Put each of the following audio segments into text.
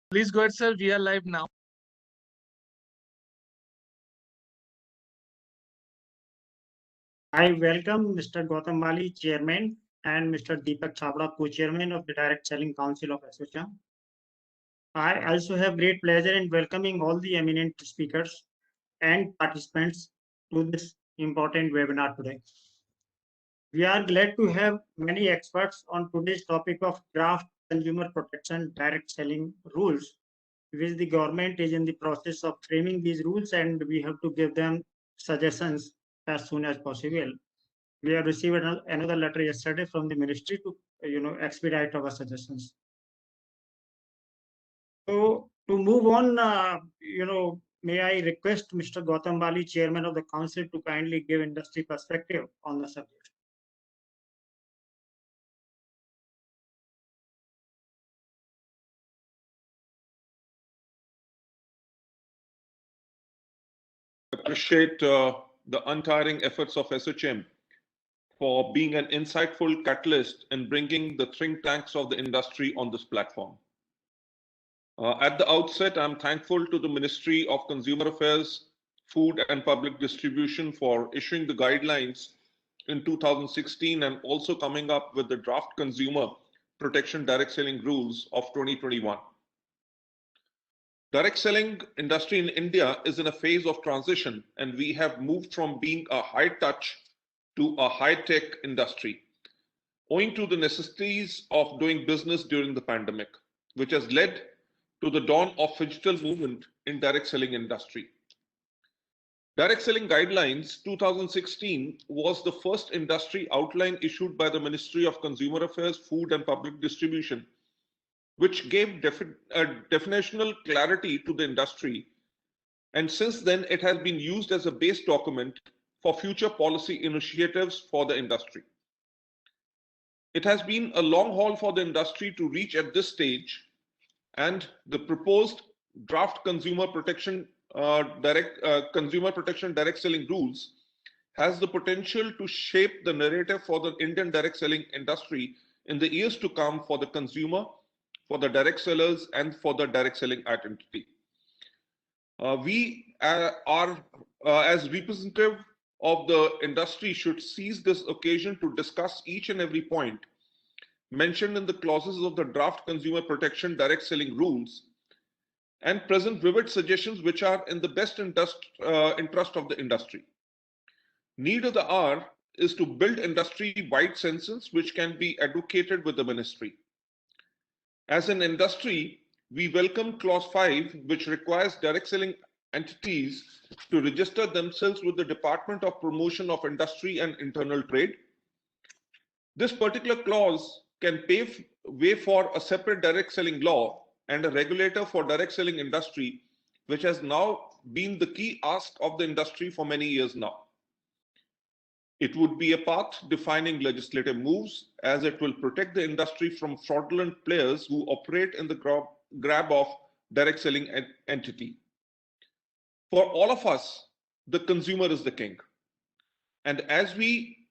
Please go ahead, sir. We are live now. I welcome Mr. Gautam Mali, Chairman, and Mr. Deepak Chhabra, Co-Chairman of the Direct Selling Council of ASSOCHAM. I also have great pleasure in welcoming all the eminent speakers and participants to this important webinar today. We are glad to have many experts on today's topic of draft consumer protection direct selling rules, which the government is in the process of framing these rules, and we have to give them suggestions as soon as possible. We have received another letter yesterday from the ministry to expedite our suggestions. So to move on, may I request Mr. Gautam Bali, Chairman of the Council, to kindly give industry perspective on the subject. Appreciate the untiring efforts of ASSOCHAM for being an insightful catalyst in bringing the think tanks of the industry on this platform. At the outset, I'm thankful to the Ministry of Consumer Affairs, Food and Public Distribution for issuing the guidelines in 2016 and also coming up with the draft consumer protection direct selling rules of 2021. Direct selling industry in India is in a phase of transition, and we have moved from being a high touch to a high tech industry, owing to the necessities of doing business during the pandemic, which has led to the dawn of digital movement in direct selling industry. Direct selling guidelines 2016 was the first industry outline issued by the Ministry of Consumer Affairs, Food and Public Distribution, which gave definitional clarity to the industry. And since then, it has been used as a base document for future policy initiatives for the industry. It has been a long haul for the industry to reach at this stage, and the proposed draft consumer protection direct selling rules has the potential to shape the narrative for the Indian direct selling industry in the years to come for the consumer, for the direct sellers, and for the direct selling identity. We are, as representative of the industry, should seize this occasion to discuss each and every point mentioned in the clauses of the draft consumer protection direct selling rules and present vivid suggestions which are in the best interest of the industry. Need of the hour is to build industry-wide consensus which can be advocated with the ministry. As an industry, we welcome Clause 5, which requires direct selling entities to register themselves with the Department of Promotion of Industry and Internal Trade. This particular clause can pave way for a separate direct selling law and a regulator for direct selling industry, which has now been the key ask of the industry for many years now. It would be a path-defining legislative moves, as it will protect the industry from fraudulent players who operate in the grab of direct selling entity. For all of us, the consumer is the king. And as we,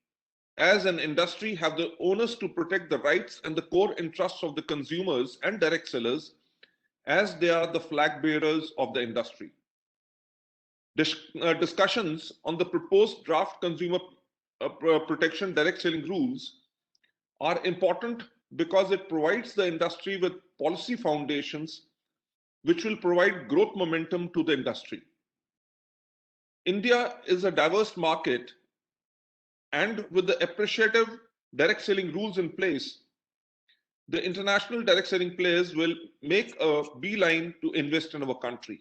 as an industry, have the onus to protect the rights and the core interests of the consumers and direct sellers, as they are the flag bearers of the industry. Discussions on the proposed draft consumer protection direct selling rules are important because it provides the industry with policy foundations which will provide growth momentum to the industry. India is a diverse market, and with the appreciative direct selling rules in place, the international direct selling players will make a beeline to invest in our country.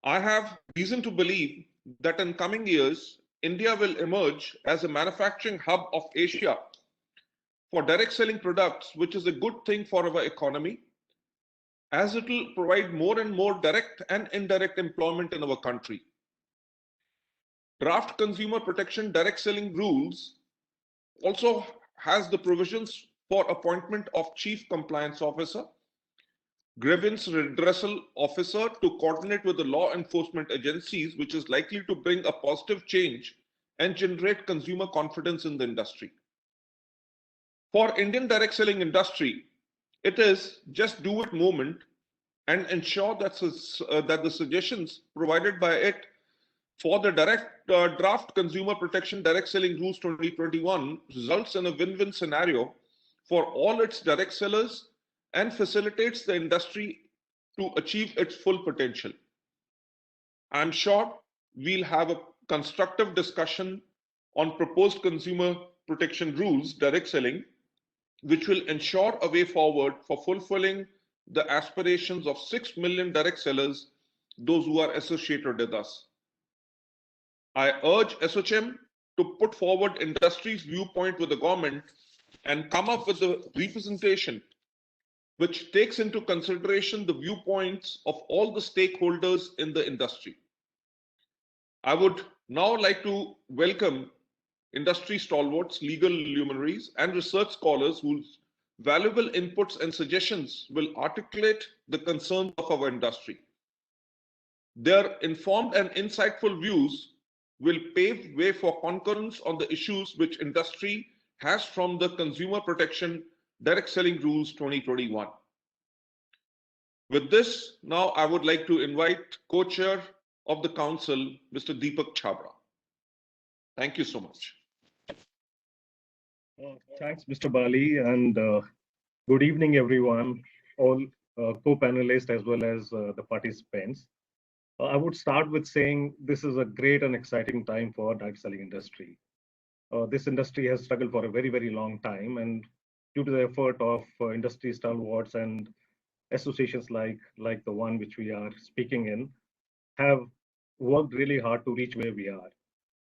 I have reason to believe that in coming years, India will emerge as a manufacturing hub of Asia for direct selling products, which is a good thing for our economy, as it will provide more and more direct and indirect employment in our country. Draft consumer protection direct selling rules also has the provisions for appointment of chief compliance officer, grievance redressal officer to coordinate with the law enforcement agencies, which is likely to bring a positive change and generate consumer confidence in the industry. For Indian direct selling industry, it is just do it moment and ensure that, that the suggestions provided by it for the draft Consumer Protection Direct Selling Rules 2021 results in a win-win scenario for all its direct sellers and facilitates the industry to achieve its full potential. I'm sure we'll have a constructive discussion on proposed consumer protection rules, direct selling, which will ensure a way forward for fulfilling the aspirations of 6 million direct sellers, those who are associated with us. I urge ASSOCHAM to put forward industry's viewpoint with the government and come up with a representation which takes into consideration the viewpoints of all the stakeholders in the industry. I would now like to welcome industry stalwarts, legal luminaries, and research scholars whose valuable inputs and suggestions will articulate the concerns of our industry. Their informed and insightful views will pave way for concurrence on the issues which industry has from the Consumer Protection Direct Selling Rules 2021. With this, now I would like to invite co-chair of the council, Mr. Deepak Chhabra. Thank you so much. Thanks, Mr. Bali, and good evening, everyone, all co-panelists as well as the participants. I would start with saying this is a great and exciting time for direct selling industry. This industry has struggled for a very, very long time, and due to the effort of industry stalwarts and associations like the one which we are speaking in, have worked really hard to reach where we are.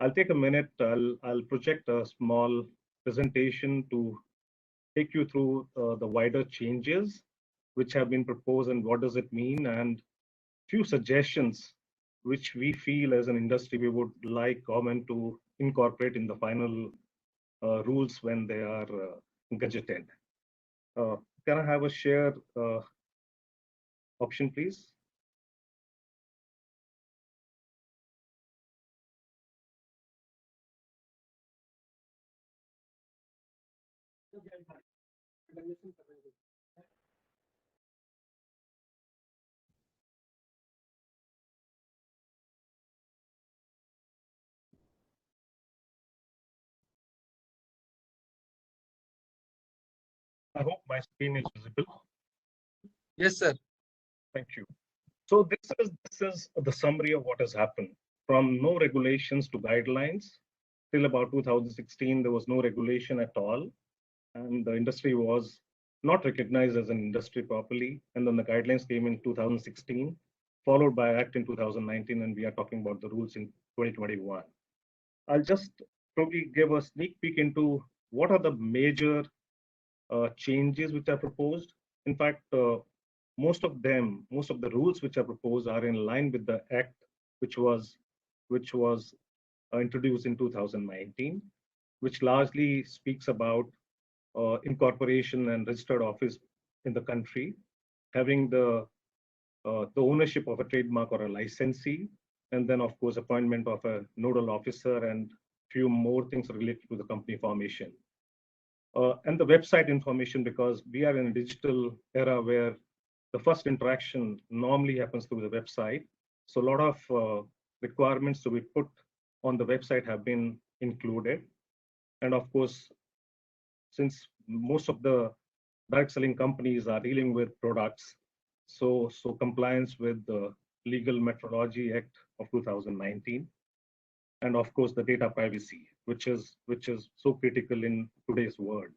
I'll take a minute. I'll project a small presentation to take you through the wider changes which have been proposed and what does it mean, and few suggestions which we feel as an industry we would like government to incorporate in the final rules when they are gazetted. Can I have a share option, please? I hope my screen is visible. Yes, sir. Thank you. So this is the summary of what has happened. From no regulations to guidelines, till about 2016, there was no regulation at all. And the industry was not recognized as an industry properly. And then the guidelines came in 2016, followed by Act in 2019, and we are talking about the rules in 2021. I'll just probably give a sneak peek into what are the major changes which are proposed. In fact, most of the rules which are proposed are in line with the Act, which was introduced in 2019, which largely speaks about incorporation and registered office in the country, having the ownership of a trademark or a licensee, and then of course appointment of a nodal officer and few more things related to the company formation. And the website information, because we are in a digital era where the first interaction normally happens through the website. So a lot of requirements to be put on the website have been included. And of course, since most of the direct selling companies are dealing with products, so compliance with the Legal Methodology Act of 2019, and of course the data privacy, which is so critical in today's world.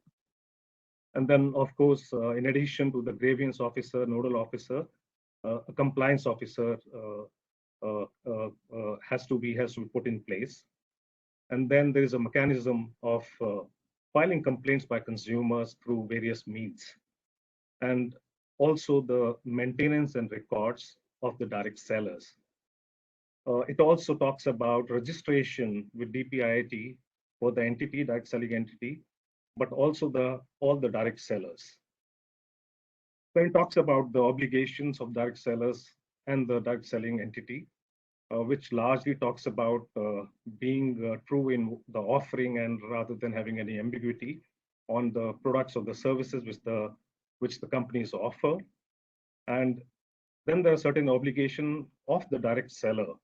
And then of course, in addition to the grievance officer, nodal officer, a compliance officer has to be put in place. And then there is a mechanism of filing complaints by consumers through various means, and also the maintenance and records of the direct sellers. It also talks about registration with DPIIT for the entity, direct selling entity, but also all the direct sellers. Then it talks about the obligations of direct sellers and the direct selling entity, which largely talks about being true in the offering and rather than having any ambiguity on the products or the services which the companies offer. And Then there are certain obligation of the direct seller,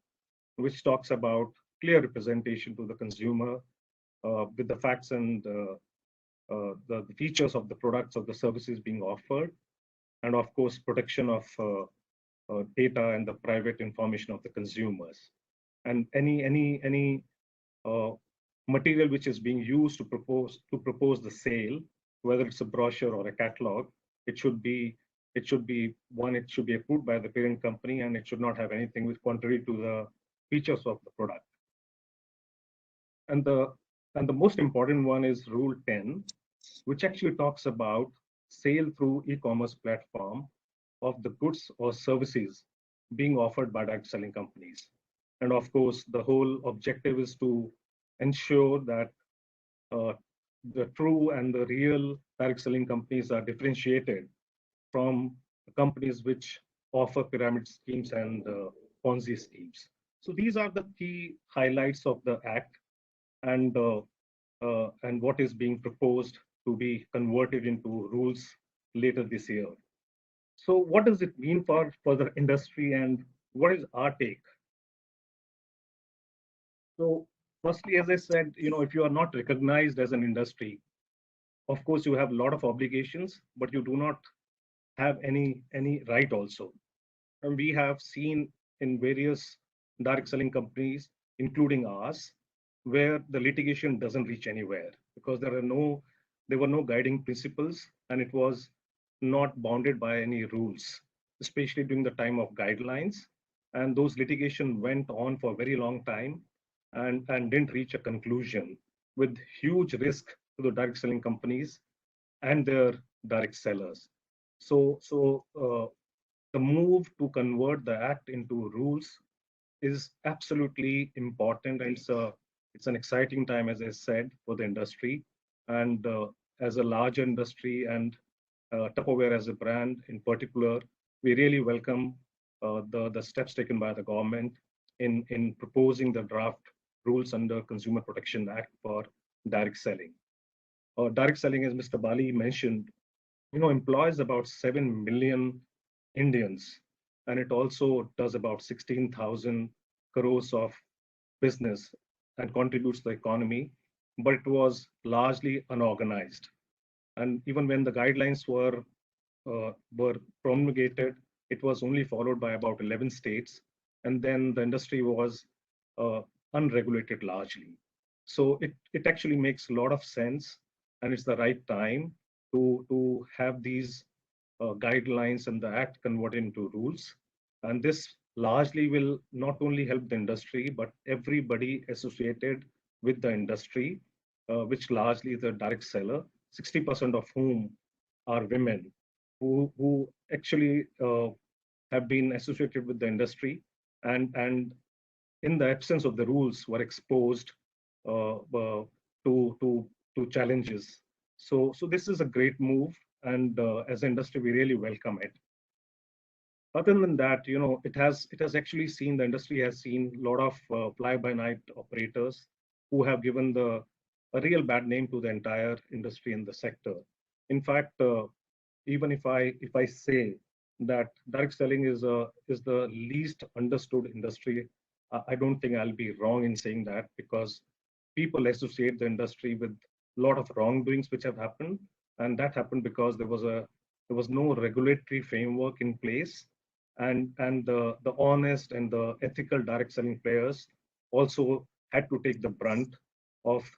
which talks about clear representation to the consumer with the facts and the features of the products or the services being offered, and of course, protection of data and the private information of the consumers. And any material which is being used to propose the sale, whether it's a brochure or a catalog, it should be approved by the parent company, and it should not have anything which contrary to the features of the product. And the most important one is Rule 10, which actually talks about sale through e-commerce platform of the goods or services being offered by direct selling companies. And of course, the whole objective is to ensure that the true and the real direct selling companies are differentiated from companies which offer pyramid schemes and Ponzi schemes. So these are the key highlights of the Act and what is being proposed to be converted into rules later this year. So what does it mean for the industry, and what is our take? So firstly, as I said, if you are not recognized as an industry, of course you have a lot of obligations, but you do not have any right also. And we have seen in various direct selling companies, including ours, where the litigation doesn't reach anywhere because there were no guiding principles, and it was not bounded by any rules, especially during the time of guidelines. And those litigation went on for a very long time and didn't reach a conclusion, with huge risk to the direct selling companies and their direct sellers. So the move to convert the Act into rules is absolutely important, and it's an exciting time, as I said, for the industry. And as a large industry and Tupperware as a brand in particular, we really welcome the steps taken by the government in proposing the draft rules under Consumer Protection Act for direct selling. Direct selling, as Mr. Bali mentioned, employs about 7 million Indians, and it also does about 16,000 crores of business and contributes to the economy, but it was largely unorganized. And even when the guidelines were promulgated, it was only followed by about 11 states, and then the industry was unregulated largely. So it actually makes a lot of sense, and it's the right time to have these guidelines and the Act converted into rules. And this largely will not only help the industry, but everybody associated with the industry, which largely is the direct seller, 60% of whom are women who actually have been associated with the industry and in the absence of the rules were exposed to challenges. So this is a great move, and as an industry, we really welcome it. Other than that, it has actually seen, the industry has seen a lot of fly-by-night operators who have given a real bad name to the entire industry and the sector. In fact, even if I say that direct selling is the least understood industry, I don't think I'll be wrong in saying that, because people associate the industry with a lot of wrongdoings which have happened, and that happened because there was no regulatory framework in place, and the honest and the ethical direct selling players also had to take the brunt of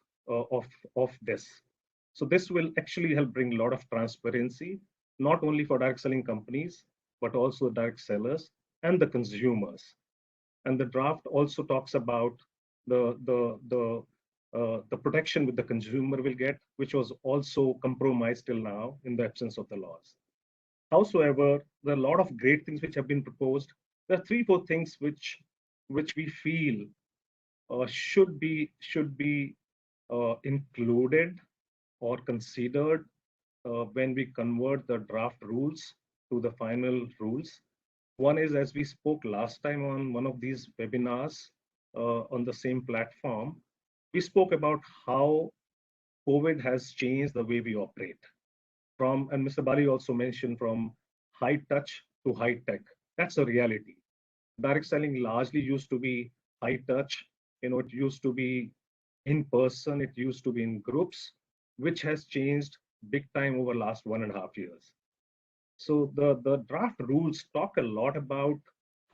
this. So this will actually help bring a lot of transparency, not only for direct selling companies, but also direct sellers and the consumers. And the draft also talks about the protection that the consumer will get, which was also compromised till now in the absence of the laws. Howsoever, there are a lot of great things which have been proposed. There are 3-4 things which we feel should be included or considered when we convert the draft rules to the final rules. One is, as we spoke last time on one of these webinars on the same platform, we spoke about how COVID has changed the way we operate. And Mr. Bali also mentioned, from high touch to high tech. That's a reality. Direct selling largely used to be high touch. It used to be in person, it used to be in groups, which has changed big time over last 1.5 years. So the draft rules talk a lot about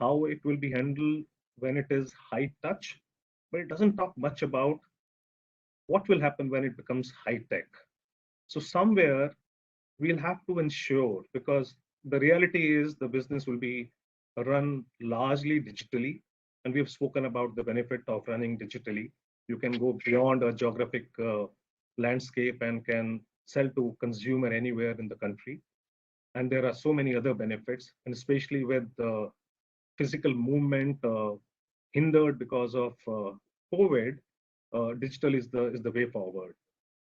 how it will be handled when it is high touch, but it doesn't talk much about what will happen when it becomes high tech. So somewhere we'll have to ensure, because the reality is the business will be run largely digitally, and we have spoken about the benefit of running digitally. You can go beyond a geographic landscape and can sell to consumer anywhere in the country. And there are so many other benefits, and especially with the physical movement hindered because of COVID, digital is the way forward.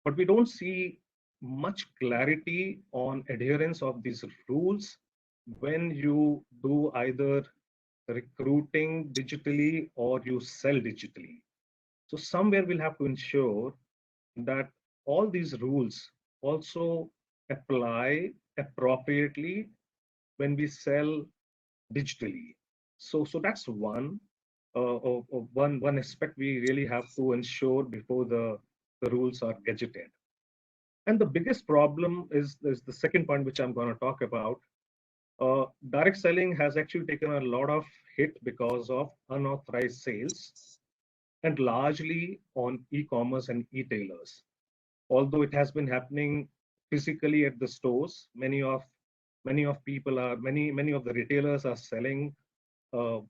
But we don't see much clarity on adherence of these rules when you do either recruiting digitally or you sell digitally. So somewhere we'll have to ensure that all these rules also apply appropriately when we sell digitally. So that's one aspect we really have to ensure before the rules are gazetted. And the biggest problem is the second point, which I'm going to talk about. Direct selling has actually taken a lot of hit because of unauthorized sales, and largely on e-commerce and e-tailers. Although it has been happening physically at the stores, many of many of the retailers are selling uh,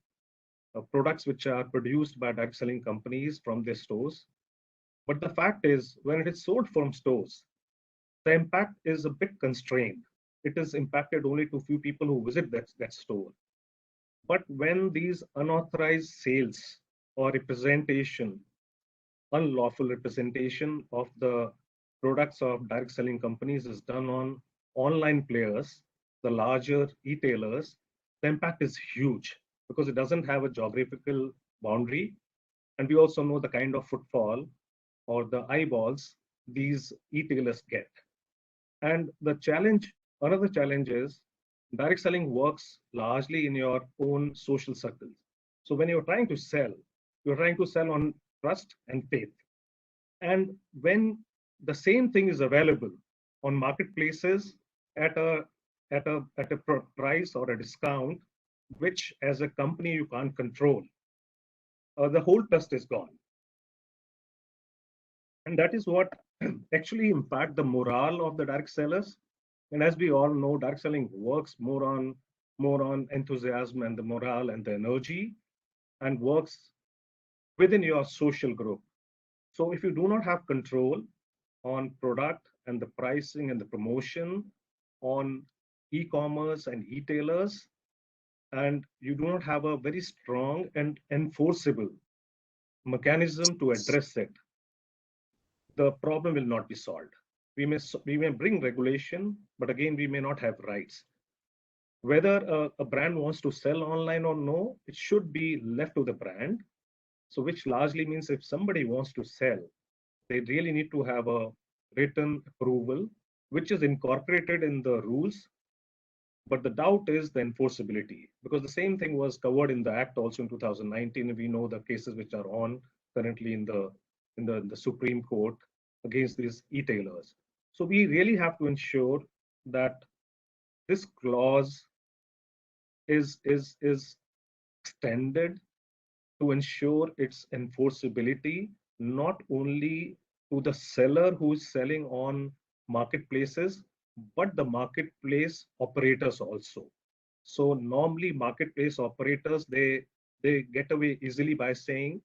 products which are produced by direct selling companies from their stores. But the fact is, when it is sold from stores, the impact is a bit constrained. It is impacted only to few people who visit that store. But when these unauthorized sales or representation, unlawful representation of the products of direct selling companies is done on online players, the larger e-tailers, the impact is huge because it doesn't have a geographical boundary. And we also know the kind of footfall or the eyeballs these e-tailers get. And another challenge is direct selling works largely in your own social circles. So when you're trying to sell on trust and faith. And when the same thing is available on marketplaces at a price or a discount, which as a company you can't control, the whole trust is gone. And that is what actually impact the morale of the direct sellers. And as we all know, direct selling works more on enthusiasm and the morale and the energy, and works within your social group. So if you do not have control on product and the pricing and the promotion on e-commerce and e-tailers, and you do not have a very strong and enforceable mechanism to address it, the problem will not be solved. We may bring regulation, but again, we may not have rights. Whether a brand wants to sell online or no, it should be left to the brand. So which largely means if somebody wants to sell, they really need to have a written approval, which is incorporated in the rules. But the doubt is the enforceability, because the same thing was covered in the Act also in 2019. We know the cases which are on currently in the Supreme Court against these e-tailers. So we really have to ensure that this clause is extended to ensure its enforceability, not only to the seller who is selling on marketplaces, but the marketplace operators also. So normally marketplace operators, they get away easily by saying,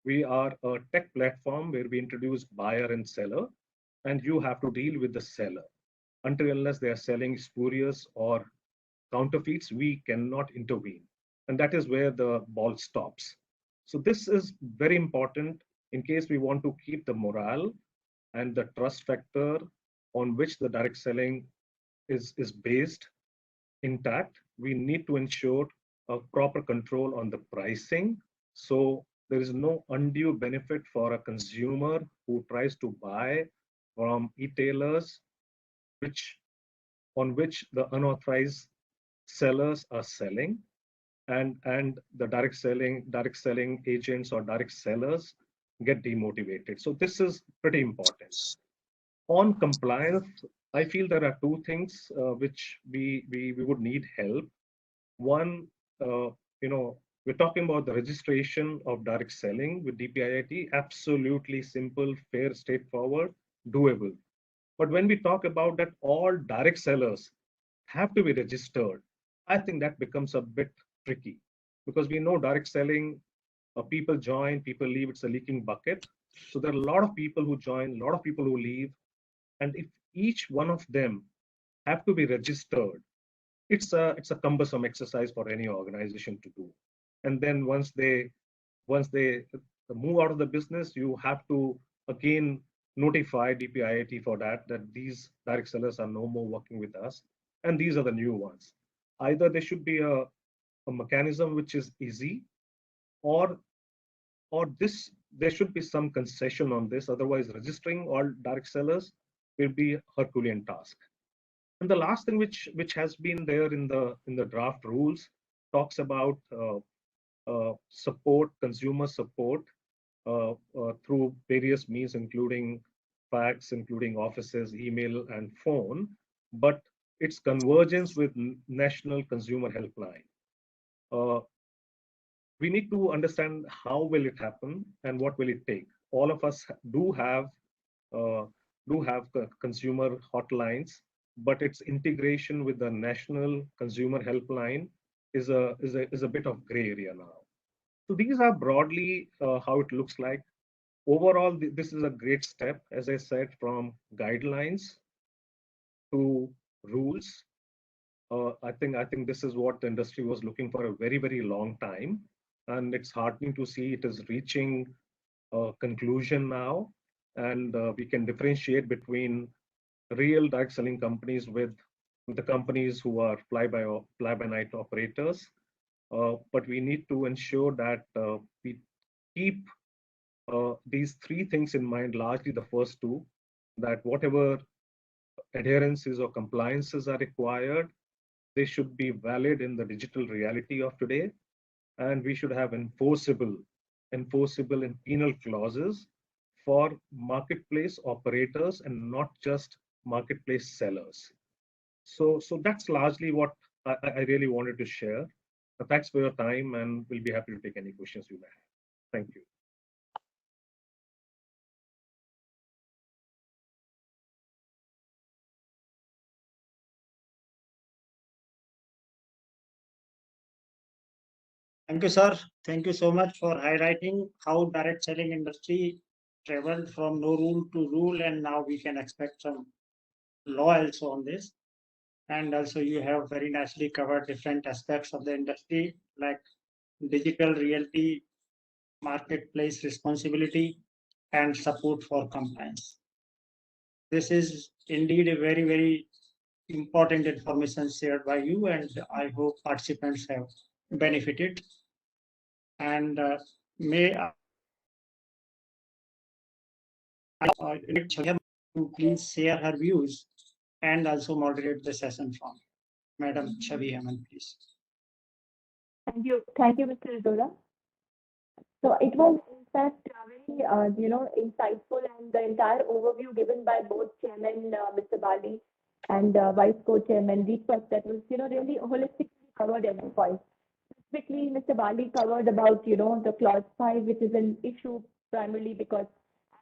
we are a tech platform where we introduce buyer and seller, and you have to deal with the seller. Until unless they are selling spurious or counterfeits, we cannot intervene. And that is where the ball stops. So this is very important in case we want to keep the morale and the trust factor on which the direct selling is based intact. We need to ensure a proper control on the pricing. So there is no undue benefit for a consumer who tries to buy from e-tailers, on which the unauthorized sellers are selling. and the direct selling agents or direct sellers get demotivated. So this is pretty important. On compliance, I feel there are two things which we would need help. One, we're talking about the registration of direct selling with DPIIT. Absolutely simple, fair, straightforward, doable. But when we talk about that all direct sellers have to be registered, I think that becomes a bit tricky, because we know direct selling, people join, people leave, it's a leaking bucket. So there are a lot of people who join, a lot of people who leave. And if each one of them have to be registered, it's a cumbersome exercise for any organization to do. And then once they move out of the business, you have to again notify DPIIT for that these direct sellers are no more working with us, and these are the new ones. Either there should be a mechanism which is easy, or this there should be some concession on this. Otherwise, registering all direct sellers will be a Herculean task. And the last thing which has been there in the draft rules talks about support, consumer support through various means, including fax, including offices, email, and phone, but its convergence with National Consumer Helpline. Uh, we need to understand how will it happen and what will it take. All of us uh, do have consumer hotlines, but its integration with the National Consumer Helpline is a bit of gray area now. So these are broadly how it looks like. Overall, this is a great step, as I said, from guidelines to rules. I think this is what the industry was looking for a very, very long time, and it's heartening to see it is reaching a conclusion now, and we can differentiate between real direct selling companies with the companies who are fly-by-night operators. But we need to ensure that we keep these three things in mind, largely the first two, that whatever adherences or compliances are required, they should be valid in the digital reality of today, and we should have enforceable and penal clauses for marketplace operators and not just marketplace sellers. So that's largely what I really wanted to share. Thanks for your time, and we'll be happy to take any questions you may have. Thank you. Thank you, sir. Thank you so much for highlighting how direct selling industry traveled from no rule to rule, and now we can expect some law also on this. And also you have very nicely covered different aspects of the industry, like digital realty, marketplace responsibility, and support for compliance. This is indeed a very, very important information shared by you, and I hope participants have benefited. And may I invite Chhabra to please share her views and also moderate the session from Madam Chavi Heman, please. Thank you, Mr. Zola. So it was in fact very, insightful, and the entire overview given by both Chairman Mr. Bali and Vice Co-Chairman Deepak, that was, really holistically covered every point. Specifically, Mr. Bali covered about, the clause 5, which is an issue primarily because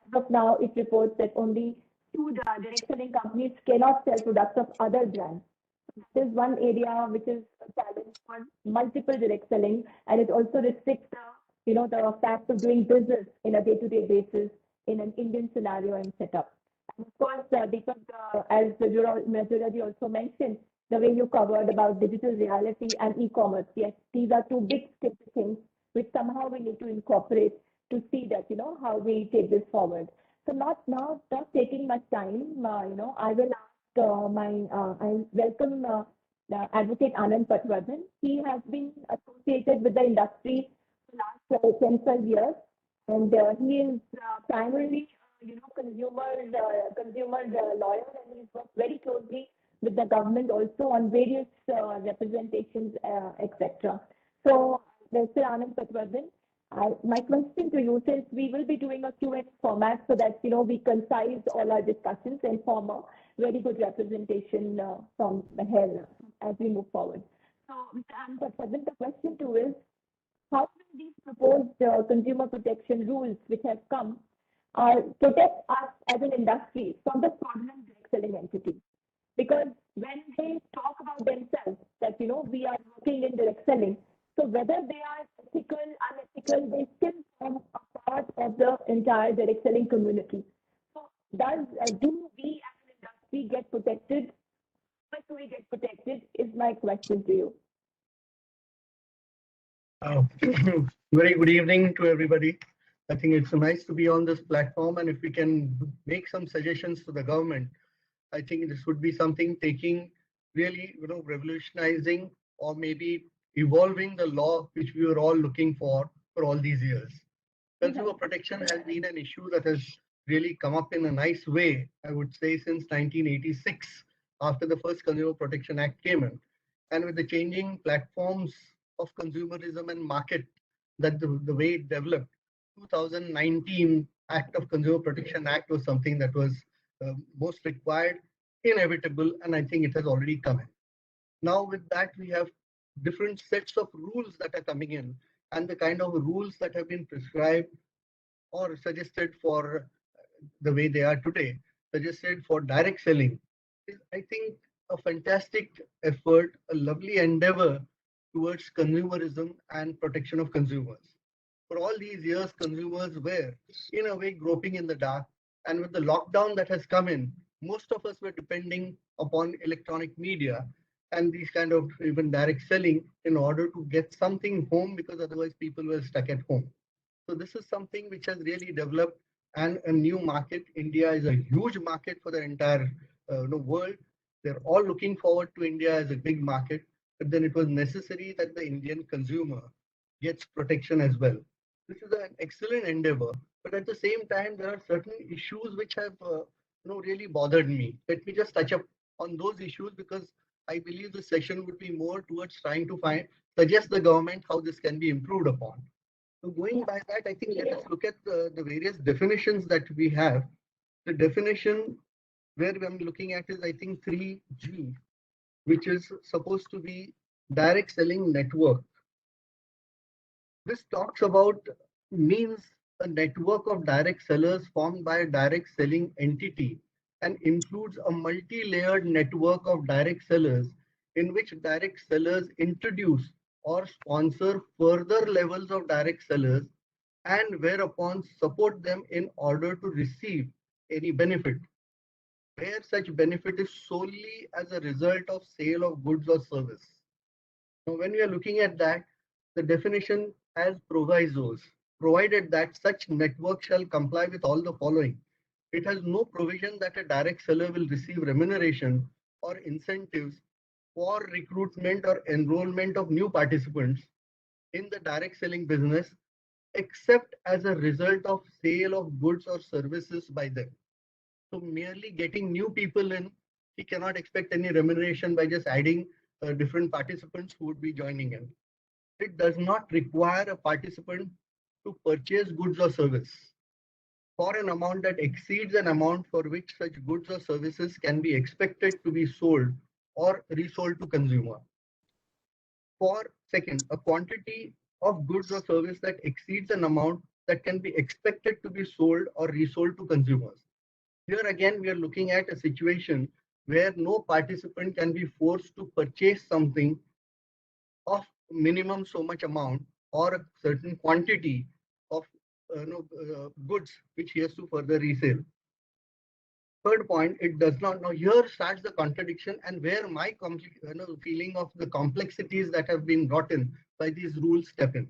as of now, it reports that only two direct selling companies cannot sell products of other brands. This is one area which is a challenge for multiple direct selling, and it also restricts the fact of doing business in a day-to-day basis in an Indian scenario and setup. And of course, Deepak, as Majority also mentioned, the way you covered about digital reality and e-commerce, yes, these are two big things which somehow we need to incorporate to see that, how we take this forward. So not taking much time, I will ask I welcome the Advocate Anand Patwardhan. He has been associated with the industry for the last 10, 12 years, and he is primarily, consumer lawyer, and he's worked very closely with the government also on various representations, etc. So, Mr. Anand Patwardhan, my question to you, since we will be doing a Q&A format so that, we concise all our discussions and form a very good representation from here as we move forward. So, Mr. Anand Patwardhan, the question to is, how will these proposed consumer protection rules which have come protect us as an industry from the fraudulent direct selling entity? Because when they talk about themselves that, we are working in direct selling, so whether they are ethical, unethical, they still form a part of the entire direct selling community. So do we as an industry get protected? How do we get protected is my question to you. Very good evening to everybody. I think it's nice to be on this platform, and if we can make some suggestions to the government, I think this would be something taking really, revolutionizing or maybe evolving the law which we were all looking for all these years. Consumer protection has been an issue that has really come up in a nice way, I would say, since 1986, after the first Consumer Protection Act came in. And with the changing platforms of consumerism and market, that the way it developed, 2019 Act of Consumer Protection Act was something that was most required, inevitable, and I think it has already come in. Now with that, we have different sets of rules that are coming in, and the kind of rules that have been prescribed or suggested for the way they are today, suggested for direct selling, is, I think, a fantastic effort, a lovely endeavor towards consumerism and protection of consumers. For all these years, consumers were, in a way, groping in the dark. And with the lockdown that has come in, most of us were depending upon electronic media and these kind of even direct selling in order to get something home, because otherwise people were stuck at home. So this is something which has really developed and a new market. India is a huge market for the entire world. They're all looking forward to India as a big market, but then it was necessary that the Indian consumer gets protection as well. This is an excellent endeavor, but at the same time, there are certain issues which have really bothered me. Let me just touch up on those issues, because I believe the session would be more towards trying to suggest the government how this can be improved upon. So going by that, I think let us look at the various definitions that we have. The definition where I'm looking at is, I think, 3G, which is supposed to be direct selling network. This talks about, means a network of direct sellers formed by a direct selling entity and includes a multi-layered network of direct sellers in which direct sellers introduce or sponsor further levels of direct sellers, and whereupon support them in order to receive any benefit, where such benefit is solely as a result of sale of goods or service. Now, when we are looking at that, the definition has provisos, provided that such network shall comply with all the following. It has no provision that a direct seller will receive remuneration or incentives for recruitment or enrollment of new participants in the direct selling business, except as a result of sale of goods or services by them. So merely getting new people in, he cannot expect any remuneration by just adding different participants who would be joining in. It does not require a participant to purchase goods or service for an amount that exceeds an amount for which such goods or services can be expected to be sold or resold to consumer. For second, a quantity of goods or service that exceeds an amount that can be expected to be sold or resold to consumers. Here again, we are looking at a situation where no participant can be forced to purchase something of minimum so much amount or a certain quantity of goods which he has to further resell. Third point, it does not. Now here starts the contradiction, and where my feeling of the complexities that have been brought in by these rules step in.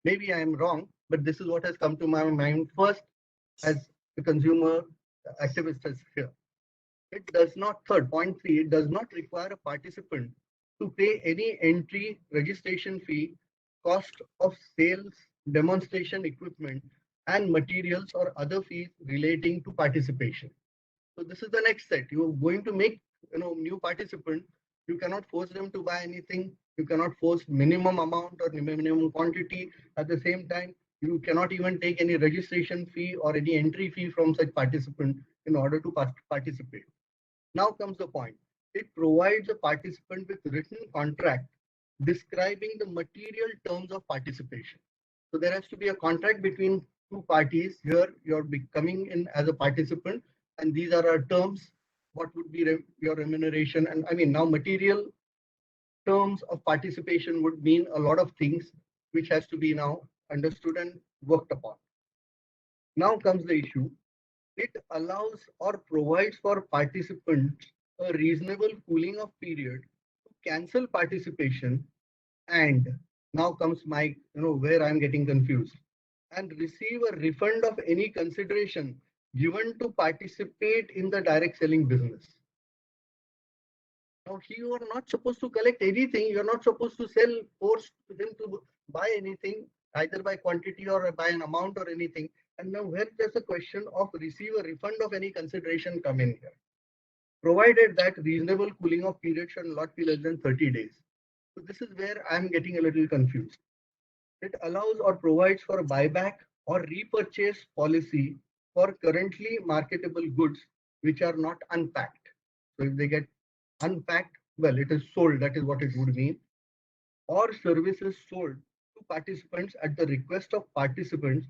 Maybe I am wrong, but this is what has come to my mind first as the consumer activist is here. It does not, third, point 3, it does not require a participant to pay any entry registration fee, cost of sales, demonstration equipment, and materials or other fees relating to participation. So this is the next set. You are going to make new participant, You cannot force them to buy anything. You cannot force minimum amount or minimum quantity. At the same time, you cannot even take any registration fee or any entry fee from such participant in order to participate. Now comes the point. It provides a participant with written contract describing the material terms of participation. So there has to be a contract between two parties. Here you're becoming in as a participant, and these are our terms. What would be your remuneration? And I mean, now material terms of participation would mean a lot of things, which has to be now understood and worked upon. Now comes the issue. It allows or provides for participants a reasonable cooling off period to cancel participation, and now comes my, where I'm getting confused, and receive a refund of any consideration given to participate in the direct selling business. Now, you are not supposed to collect anything. You're not supposed to sell, force them to buy anything, either by quantity or by an amount or anything. And now where does the question of receive a refund of any consideration come in here? Provided that reasonable cooling off period should not be less than 30 days. So this is where I'm getting a little confused. It allows or provides for a buyback or repurchase policy for currently marketable goods which are not unpacked. So if they get unpacked, well, it is sold, that is what it would mean, or services sold to participants at the request of participants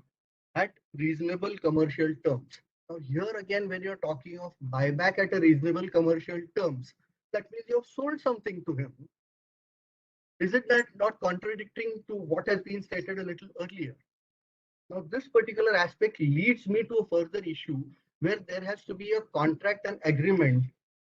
at reasonable commercial terms. Now here again, when you're talking of buyback at a reasonable commercial terms, that means you have sold something to him. Is it that not contradicting to what has been stated a little earlier? Now this particular aspect leads me to a further issue where there has to be a contract and agreement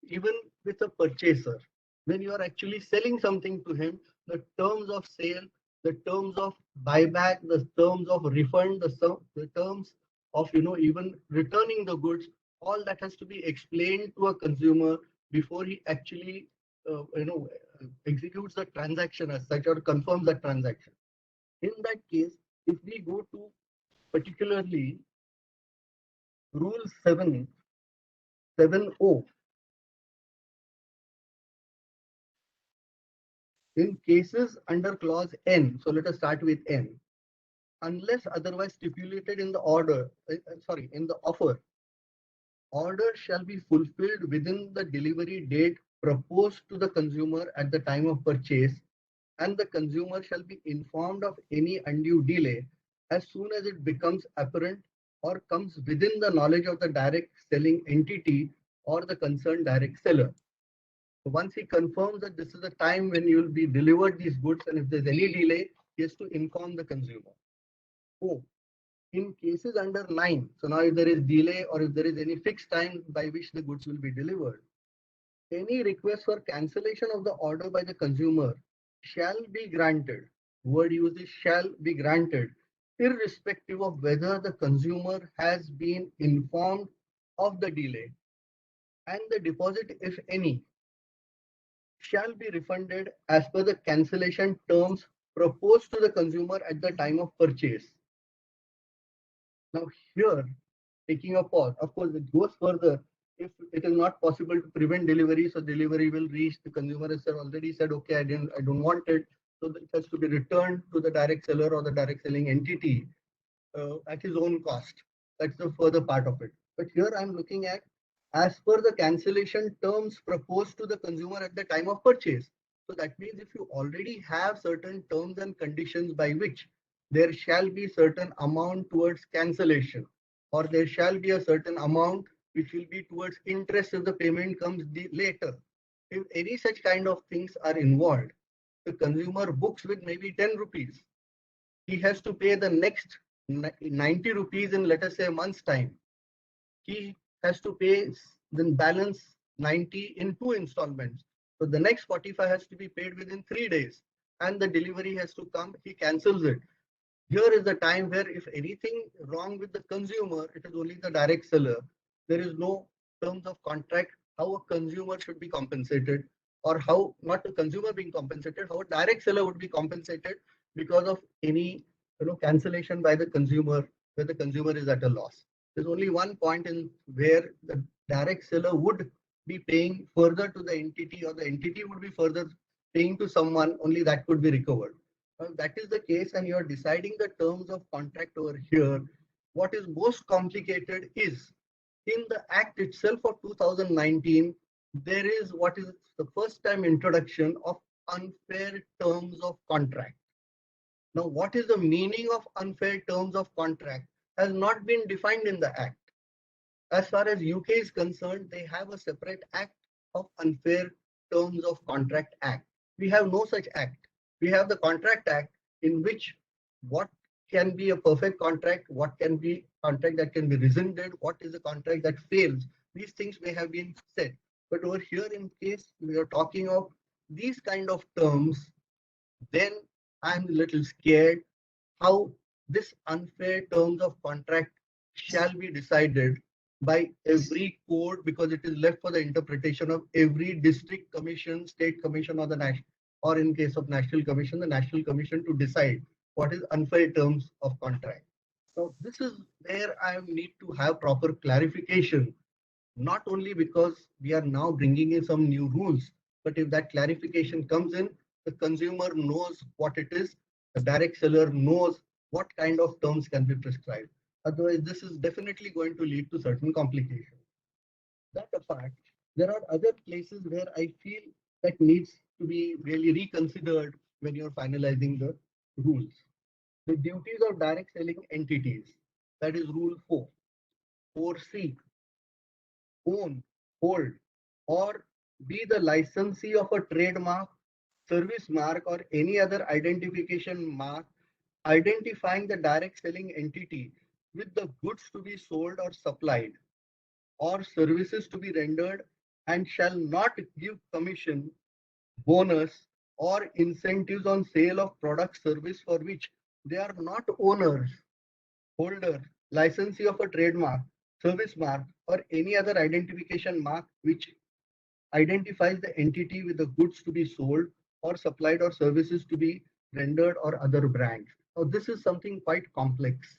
even with a purchaser. When you are actually selling something to him, the terms of sale, the terms of buyback, the terms of refund, the terms of even returning the goods, all that has to be explained to a consumer before he actually executes the transaction as such or confirms the transaction. In that case, if we go to particularly Rule 7.7.0, in cases under clause N, so let us start with N, unless otherwise stipulated in the in the offer, order shall be fulfilled within the delivery date proposed to the consumer at the time of purchase, and the consumer shall be informed of any undue delay as soon as it becomes apparent or comes within the knowledge of the direct selling entity or the concerned direct seller. So once he confirms that this is the time when you will be delivered these goods, and if there's any delay, he has to inform the consumer. Oh, in cases under 9, so now if there is delay or if there is any fixed time by which the goods will be delivered, any request for cancellation of the order by the consumer shall be granted. Word used is shall be granted, irrespective of whether the consumer has been informed of the delay, and the deposit, if any, shall be refunded as per the cancellation terms proposed to the consumer at the time of purchase. Now here, taking a pause, of course, it goes further. If it is not possible to prevent delivery, so delivery will reach the consumer has already said, okay, I don't want it. So it has to be returned to the direct seller or the direct selling entity at his own cost. That's the further part of it. But here I'm looking at as per the cancellation terms proposed to the consumer at the time of purchase. So that means if you already have certain terms and conditions by which there shall be certain amount towards cancellation, or there shall be a certain amount which will be towards interest if the payment comes later. If any such kind of things are involved, the consumer books with maybe 10 rupees. He has to pay the next 90 rupees in, let us say, a month's time. He has to pay then balance 90 in 2 installments. So the next 45 has to be paid within 3 days, and the delivery has to come. He cancels it. Here is the time where if anything wrong with the consumer, it is only the direct seller. There is no terms of contract, how a consumer should be compensated, or how not the consumer being compensated, how a direct seller would be compensated because of any cancellation by the consumer, where the consumer is at a loss. There's only one point in where the direct seller would be paying further to the entity, or the entity would be further paying to someone, only that could be recovered. Well, that is the case, and you are deciding the terms of contract over here. What is most complicated is in the Act itself of 2019, there is what is the first time introduction of unfair terms of contract. Now, what is the meaning of unfair terms of contract has not been defined in the Act. As far as UK is concerned, they have a separate Act of Unfair Terms of Contract Act. We have no such act. We have the Contract Act, in which what can be a perfect contract, what can be contract that can be rescinded, what is a contract that fails. These things may have been said. But over here, in case we are talking of these kind of terms, then I'm a little scared how this unfair terms of contract shall be decided by every court, because it is left for the interpretation of every district commission, state commission, or the national, or in case of national commission, the national commission to decide what is unfair terms of contract. So this is where I need to have proper clarification, not only because we are now bringing in some new rules, but if that clarification comes in, the consumer knows what it is, the direct seller knows what kind of terms can be prescribed. Otherwise, this is definitely going to lead to certain complications. That apart, there are other places where I feel that needs to be really reconsidered when you're finalizing the rules. The duties of direct selling entities, that is rule 4. 4C, own, hold, or be the licensee of a trademark, service mark, or any other identification mark identifying the direct selling entity with the goods to be sold or supplied or services to be rendered, and shall not give commission, bonus, or incentives on sale of product service for which they are not owners, holder, licensee of a trademark, service mark, or any other identification mark which identifies the entity with the goods to be sold or supplied or services to be rendered or other brands. Now, this is something quite complex.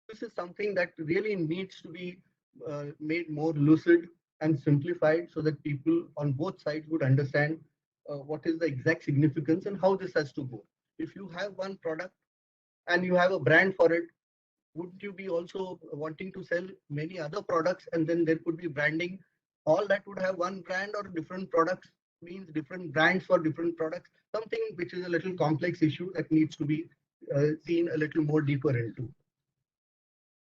This is something that really needs to be made more lucid and simplified so that people on both sides would understand what is the exact significance and how this has to go. If you have one product and you have a brand for it, wouldn't you be also wanting to sell many other products, and then there could be branding? All that would have one brand, or different products means different brands for different products, something which is a little complex issue that needs to be seen a little more deeper into.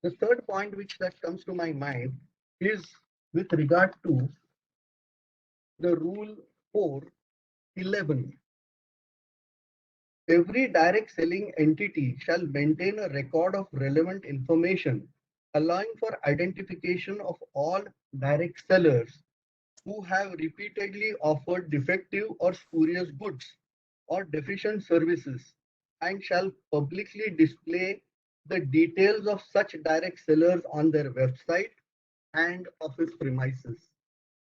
The third point which that comes to my mind is with regard to the rule 4.11. Every direct selling entity shall maintain a record of relevant information allowing for identification of all direct sellers who have repeatedly offered defective or spurious goods or deficient services, and shall publicly display the details of such direct sellers on their website and office premises.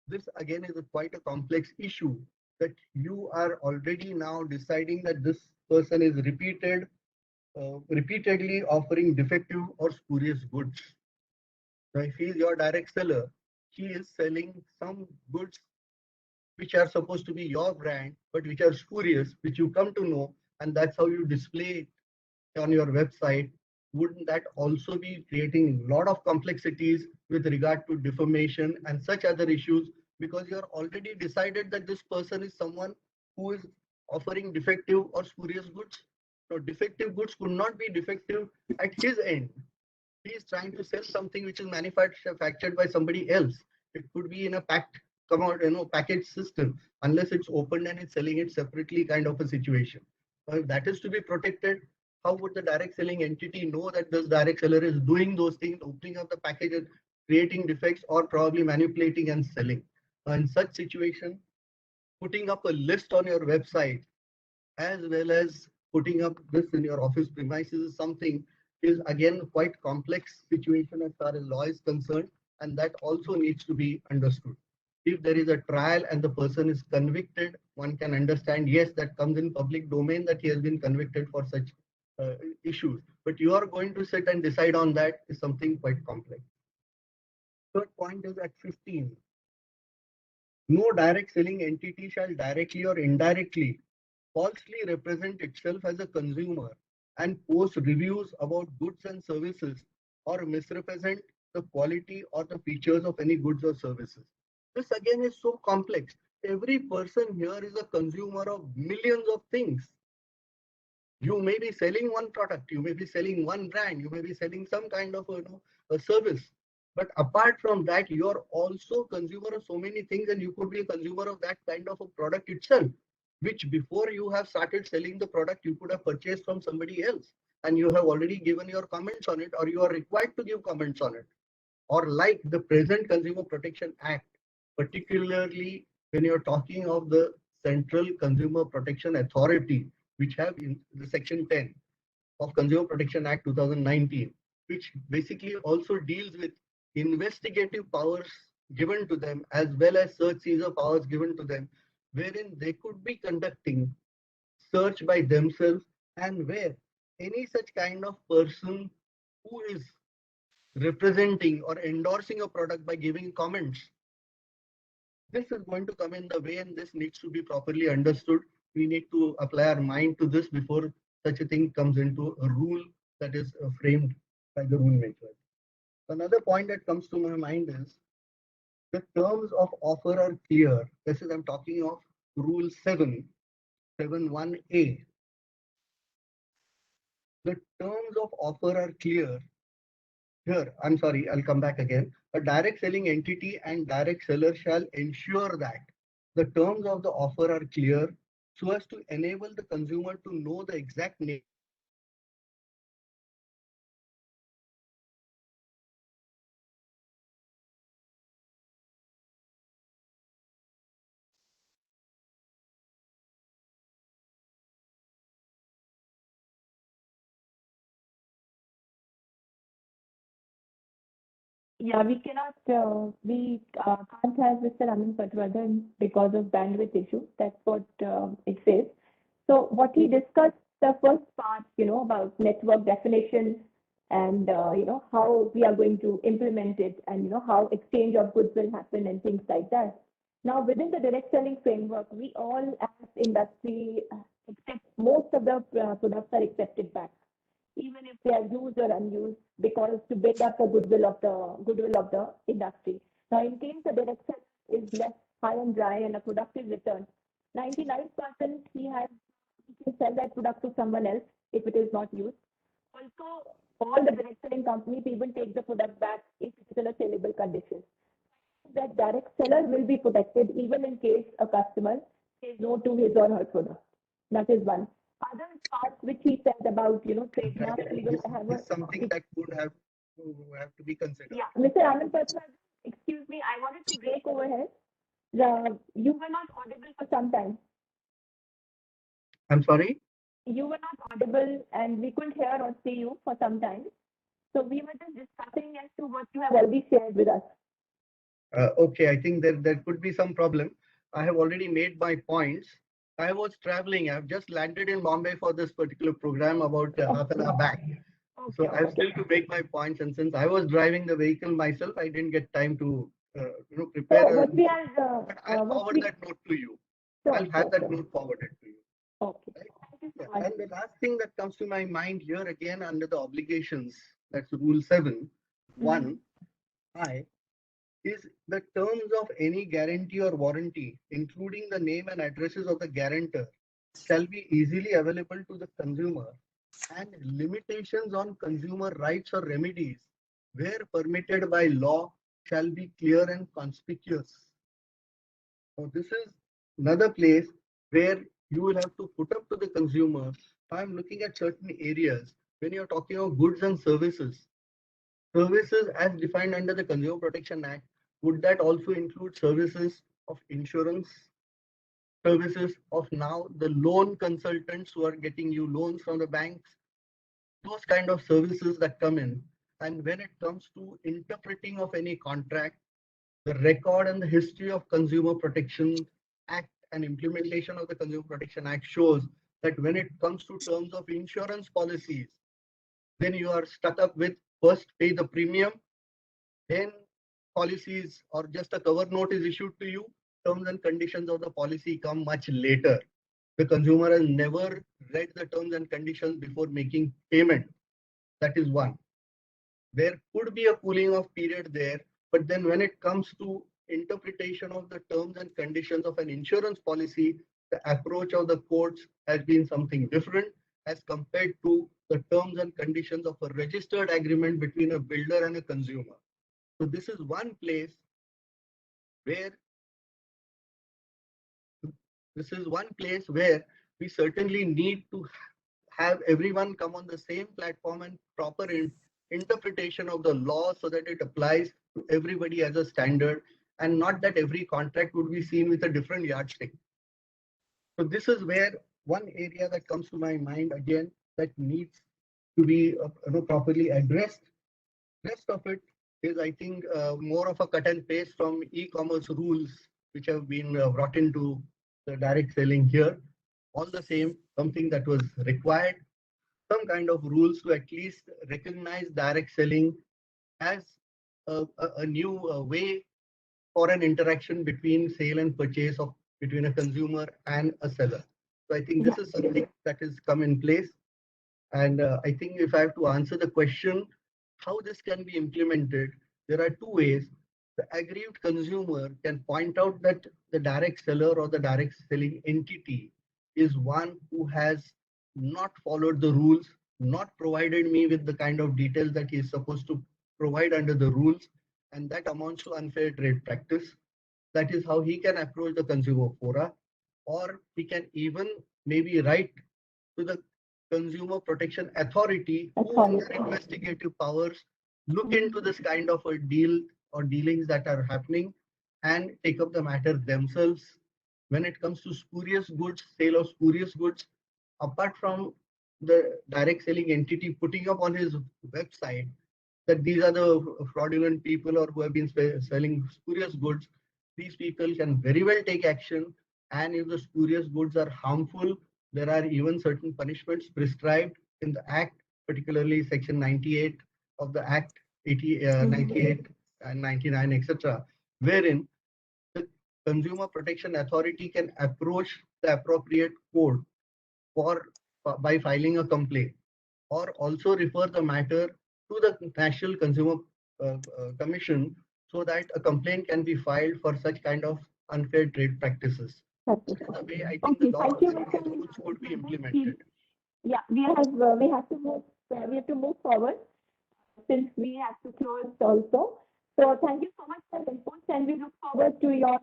This again is quite a complex issue, that you are already now deciding that this person is repeatedly offering defective or spurious goods. Now, if he is your direct seller, he is selling some goods which are supposed to be your brand, but which are spurious, which you come to know, and that's how you display it on your website. Wouldn't that also be creating a lot of complexities with regard to defamation and such other issues, because you are already decided that this person is someone who is offering defective or spurious goods? So defective goods could not be defective at his end. He is trying to sell something which is manufactured by somebody else. It could be in a package system, unless it's opened and it's selling it separately, kind of a situation. If that is to be protected, how would the direct selling entity know that this direct seller is doing those things, opening up the package and creating defects, or probably manipulating and selling? In such situation, putting up a list on your website as well as putting up this in your office premises is something, is again quite complex situation as far as law is concerned, and that also needs to be understood. If there is a trial and the person is convicted, one can understand, yes, that comes in public domain that he has been convicted for such issues. But you are going to sit and decide on that is something quite complex. Third point is at 15. No direct selling entity shall directly or indirectly falsely represent itself as a consumer and post reviews about goods and services or misrepresent the quality or the features of any goods or services. This again is so complex. Every person here is a consumer of millions of things. You may be selling one product, you may be selling one brand, you may be selling some kind of a service. But apart from that, you're also consumer of so many things, and you could be a consumer of that kind of a product itself, which before you have started selling the product, you could have purchased from somebody else, and you have already given your comments on it, or you are required to give comments on it. Or like the present Consumer Protection Act, particularly when you're talking of the Central Consumer Protection Authority, which have in the Section 10 of Consumer Protection Act 2019, which basically also deals with investigative powers given to them as well as search seizure powers given to them, wherein they could be conducting search by themselves, and where any such kind of person who is representing or endorsing a product by giving comments, this is going to come in the way, and this needs to be properly understood. We need to apply our mind to this before such a thing comes into a rule that is framed by the rule maker. Another point that comes to my mind is the terms of offer are clear. This is, I'm talking of Rule 7.1a. The terms of offer are clear. Here, I'm sorry, I'll come back again. A direct selling entity and direct seller shall ensure that the terms of the offer are clear so as to enable the consumer to know the exact name. Yeah, we cannot, can't have Mr. Amin Patwardhan because of bandwidth issue. That's what it says. So what he discussed, the first part, about network definition and, how we are going to implement it and, how exchange of goods will happen and things like that. Now, within the direct selling framework, we all as industry accept most of the products are accepted back, even if they are used or unused, because to build up the goodwill of the industry. Now, in case the direct sale is left high and dry and a product is returned, 99% he can sell that product to someone else if it is not used. Also, all the direct selling companies even take the product back if it is in a saleable condition. That direct seller will be protected even in case a customer says no to his or her product. That is one. Other parts which he said about, trademarks, we will have This is something that would have to be considered. Yeah, Mr. Anand Patra, excuse me, I wanted to break over here. You were not audible for some time. I'm sorry? You were not audible and we couldn't hear or see you for some time. So we were just discussing as to what you have already shared with us. Okay, I think there could be some problem. I have already made my points. I was traveling. I've just landed in Bombay for this particular program about half an hour back. Okay, So I have still to make my points, and since I was driving the vehicle myself, I didn't get time to prepare. So what we are, but I'll forward that note to you. I'll have that note forwarded to you. Okay. Right? Thank you so Yeah. much. And the last thing that comes to my mind here again under the obligations, that's Rule 7.1i, is the terms of any guarantee or warranty, including the name and addresses of the guarantor, shall be easily available to the consumer, and limitations on consumer rights or remedies, where permitted by law, shall be clear and conspicuous. So this is another place where you will have to put up to the consumer. I'm looking at certain areas when you're talking of goods and services. Services as defined under the Consumer Protection Act, would that also include services of insurance, services of now the loan consultants who are getting you loans from the banks, those kind of services that come in? And when it comes to interpreting of any contract, the record and the history of Consumer Protection Act and implementation of the Consumer Protection Act shows that when it comes to terms of insurance policies, then you are stuck up with first pay the premium, then policies or just a cover note is issued to you, terms and conditions of the policy come much later. The consumer has never read the terms and conditions before making payment. That is one. There could be a cooling off period there, but then when it comes to interpretation of the terms and conditions of an insurance policy, the approach of the courts has been something different as compared to the terms and conditions of a registered agreement between a builder and a consumer. So this is one place where we certainly need to have everyone come on the same platform and proper interpretation of the law so that it applies to everybody as a standard, and not that every contract would be seen with a different yardstick. So this is where one area that comes to my mind again that needs to be properly addressed. Rest of it is, I think, more of a cut and paste from e-commerce rules which have been brought into the direct selling here. All the same, something that was required, some kind of rules to at least recognize direct selling as a new way for an interaction between sale and purchase of between a consumer and a seller. So I think this is something that has come in place. And I think if I have to answer the question, how this can be implemented, there are two ways. The aggrieved consumer can point out that the direct seller or the direct selling entity is one who has not followed the rules, not provided me with the kind of details that he is supposed to provide under the rules, and that amounts to unfair trade practice. That is how he can approach the consumer fora, or he can even maybe write to the Consumer Protection Authority, who in their investigative powers look into this kind of a deal or dealings that are happening and take up the matter themselves. When it comes to spurious goods, sale of spurious goods, apart from the direct selling entity putting up on his website that these are the fraudulent people or who have been selling spurious goods, these people can very well take action. And if the spurious goods are harmful, there are even certain punishments prescribed in the Act, particularly Section 98 of the Act, 98 and 99, etc., wherein the Consumer Protection Authority can approach the appropriate court by filing a complaint, or also refer the matter to the National Consumer Commission so that a complaint can be filed for such kind of unfair trade practices. Okay. The way I think the law rules could be implemented. Yeah, we have to move forward since we have to close also. So thank you so much for the input, and we look forward to your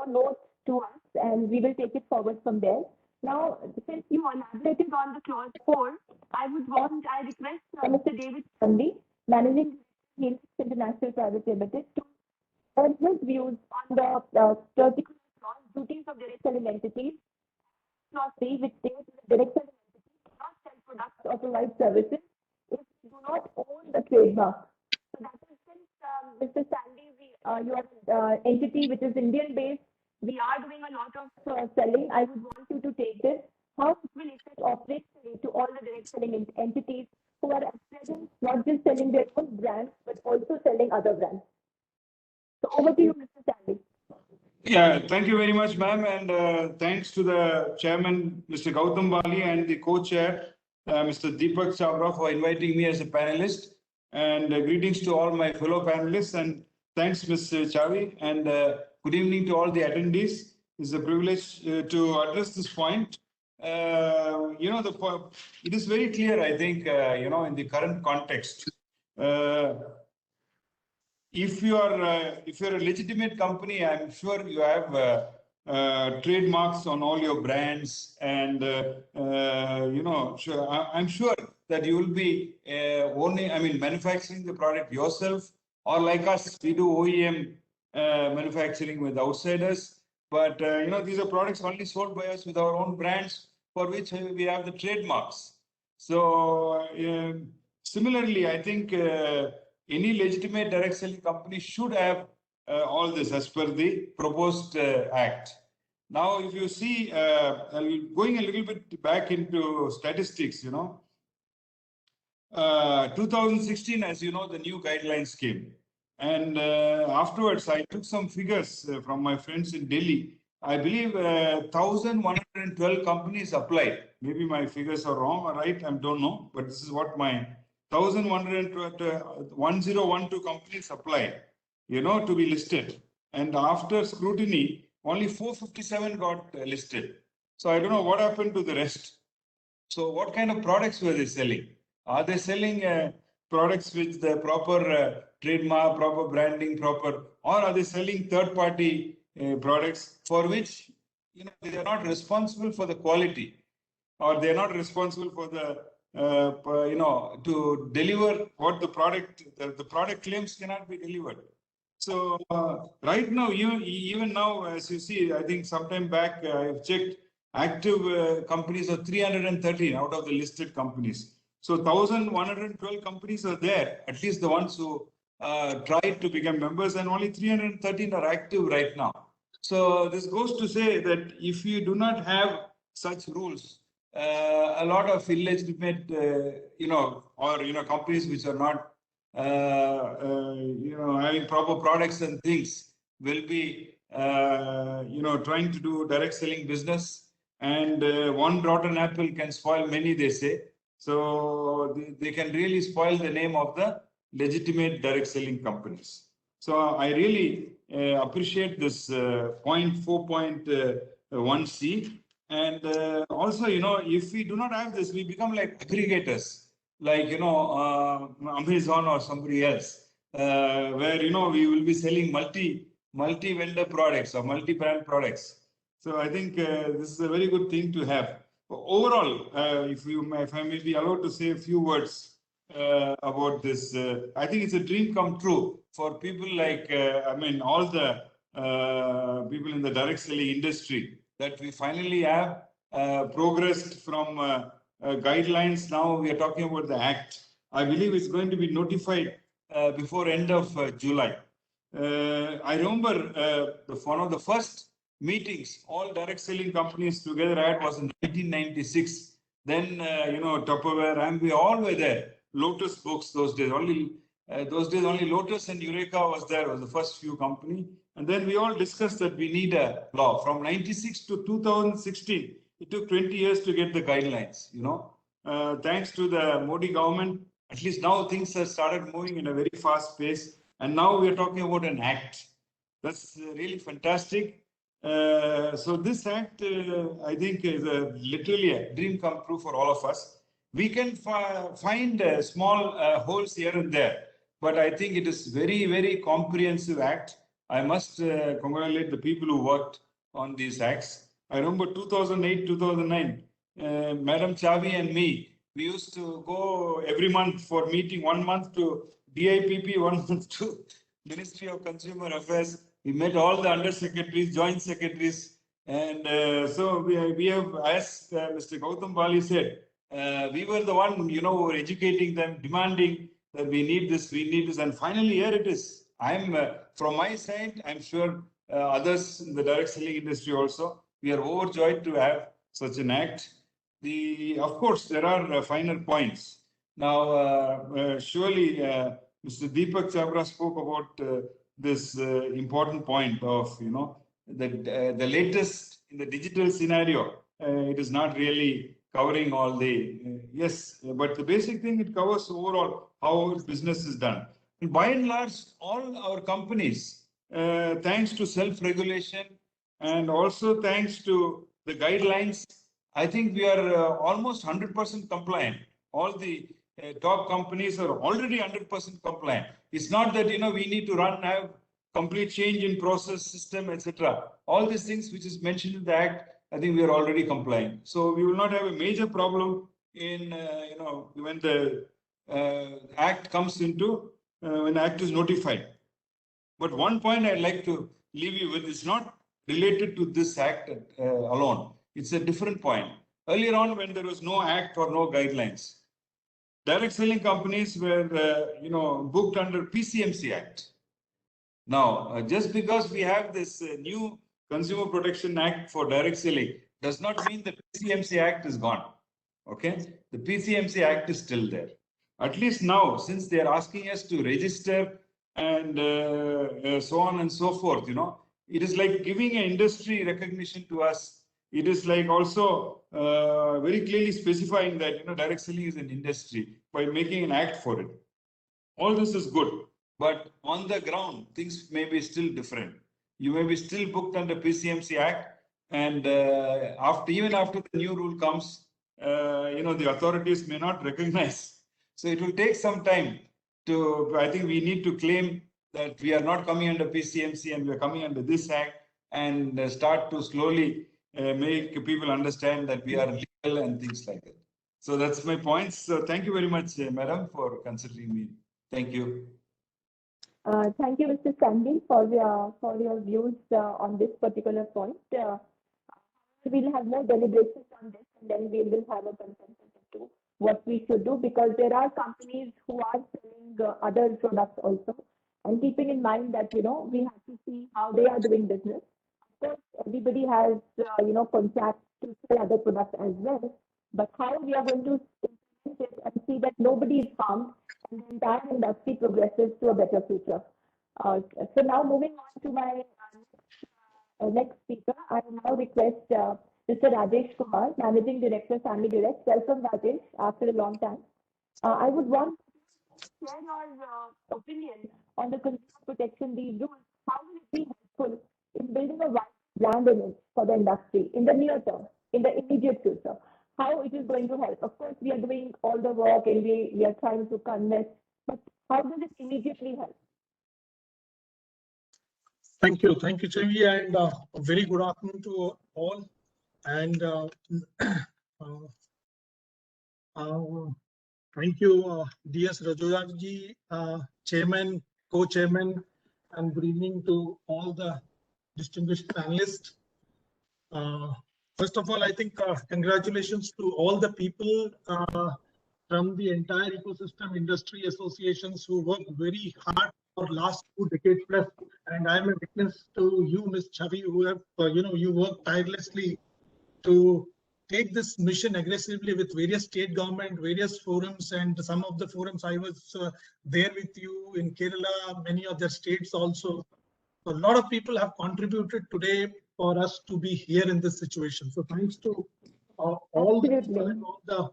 notes to us, and we will take it forward from there. Now, since you elaborated on the clause 4, I request Mr. David Stanley, Managing Director, International Private Limited, to urge his views on the particular clause, duties of direct selling entities, clause 3, which states that direct selling entities cannot sell products or provide services if they do not own the trademark. So that is, since Mr. Stanley, your entity which is Indian based, we are doing a lot of selling. I would want you to take this. How will it operate to all the direct selling entities who are at present not just selling their own brands but also selling other brands? So over to you, Mr. Stanley. Yeah, thank you very much, ma'am, and thanks to the chairman, Mr. Gautam Bali, and the co-chair, Mr. Deepak Chhabra, for inviting me as a panelist. And greetings to all my fellow panelists, and thanks, Ms. Chavi, and good evening to all the attendees. It's a privilege to address this point. It is very clear, I think, in the current context. If you're a legitimate company, I'm sure you have trademarks on all your brands, and I'm sure that you will be manufacturing the product yourself, or like us, we do OEM manufacturing with outsiders. But these are products only sold by us with our own brands, for which we have the trademarks. So similarly, I think any legitimate direct selling company should have all this as per the proposed act. Now, if you see, going a little bit back into statistics, 2016, as you know, the new guidelines came. And afterwards, I took some figures from my friends in Delhi. I believe 1,112 companies applied. Maybe my figures are wrong or right, I don't know. But this is what my 1,112 companies applied, to be listed. And after scrutiny, only 457 got listed. So I don't know what happened to the rest. So what kind of products were they selling? Are they selling products with the proper trademark, proper branding, or are they selling third-party products for which they are not responsible for the quality, or they are not responsible for the to deliver what the product claims cannot be delivered. So right now, even now, as you see, I think sometime back I've checked, active companies are 313 out of the listed companies. So 1,112 companies are there, at least the ones who tried to become members, and only 313 are active right now. So this goes to say that if you do not have such rules, a lot of illegitimate, companies which are not, having proper products and things will be, trying to do direct selling business. And one rotten apple can spoil many, they say. So they can really spoil the name of the legitimate direct selling companies. So I really appreciate this point 4.1C. And also, if we do not have this, we become like aggregators, like, Amazon or somebody else, where, we will be selling multi-vendor products or multi-brand products. So I think this is a very good thing to have. Overall, if I may be allowed to say a few words about this, I think it's a dream come true for people like, all the people in the direct selling industry, that we finally have progressed from guidelines. Now we are talking about the Act. I believe it's going to be notified before end of July. I remember one of the first meetings all direct selling companies together had was in 1996. Then, Tupperware, Amway, all were there. Lotus Books those days. Only Lotus and Eureka was there, was the first few company. And then we all discussed that we need a law. From 96 to 2016, it took 20 years to get the guidelines, Thanks to the Modi government, at least now things have started moving in a very fast pace. And now we are talking about an act. That's really fantastic. So this act, I think, is literally a dream come true for all of us. We can find small holes here and there, but I think it is very, very comprehensive act. I must congratulate the people who worked on these acts. I remember 2008, 2009, Madam Chavi and me, we used to go every month for meeting, 1 month to DIPP, 1 month to Ministry of Consumer Affairs. We met all the undersecretaries, joint secretaries, and so we have, as Mr. Gautam Bali said, we were the one, who were educating them, demanding that we need this, and finally here it is. I'm from my side, I'm sure others in the direct selling industry also, we are overjoyed to have such an act. Of course, there are finer points. Now, surely Mr. Deepak Chhabra spoke about this important point of, the latest in the digital scenario. It is not really covering all the, yes, but the basic thing, it covers overall how business is done. And by and large, all our companies, thanks to self-regulation and also thanks to the guidelines, I think we are almost 100% compliant. All the top companies are already 100% compliant. It's not that, we need to have complete change in process, system, etc. All these things which is mentioned in the Act, I think we are already compliant. So we will not have a major problem in, when the Act comes into, when the Act is notified. But one point I'd like to leave you with is not related to this Act alone. It's a different point. Earlier on, when there was no Act or no guidelines, direct selling companies were, booked under PCMC Act. Now, just because we have this new Consumer Protection Act for direct selling does not mean the PCMC Act is gone. Okay, the PCMC Act is still there. At least now, since they are asking us to register and so on and so forth. It is like giving an industry recognition to us. It is like also very clearly specifying that direct selling is an industry by making an act for it. All this is good, but on the ground things may be still different. You may be still booked under PCMC Act, and even after the new rule comes, the authorities may not recognize. So it will take some time to. I think we need to claim that we are not coming under PCMC and we are coming under this act, and start to slowly make people understand that we are legal and things like that. So that's my points. So thank you very much, madam, for considering me. Thank you. Thank you, Mr. Sandy, for your views on this particular point. We'll have more deliberations on this, and then we will have a consensus as to what we should do, because there are companies who are selling other products also, and keeping in mind that we have to see how they are doing business. Of course, everybody has contracts to sell other products as well, but how we are going to implement it and see that nobody is harmed and the entire industry progresses to a better future. So now moving on to my next speaker, I now request Mr. Rajesh Kumar, Managing Director, Family Direct. Welcome, Rajesh, after a long time. I would want to share your opinion on the consumer protection these rules. How will it be helpful in building a wide brand image for the industry in the near term, in the immediate future? How it is going to help? Of course, we are doing all the work and we are trying to convince, but how does it immediately help? Thank you, Chavi, and a very good afternoon to all. And thank you, DS Rajoyaji, Chairman, Co-Chairman, and good evening to all the distinguished panelists. First of all, I think congratulations to all the people from the entire ecosystem industry associations who work very hard for last 2 decades plus. And I'm a witness to you, Ms. Chavi, who have, you work tirelessly to take this mission aggressively with various state government, various forums, and some of the forums I was there with you in Kerala, many other states also. So a lot of people have contributed today for us to be here in this situation. So thanks to all the people and all the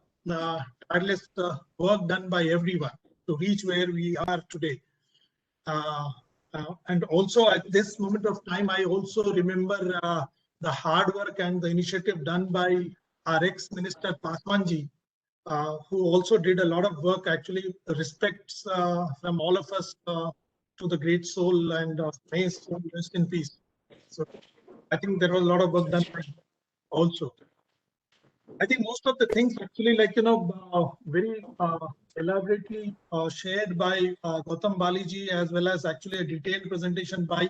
tireless work done by everyone to reach where we are today. And also at this moment of time, I also remember the hard work and the initiative done by our ex-minister Paswanji, who also did a lot of work, actually respects from all of us to the great soul, and may his soul rest in peace. So I think there was a lot of work done also. I think most of the things actually, like, very elaborately shared by Gautam Baliji, as well as actually a detailed presentation by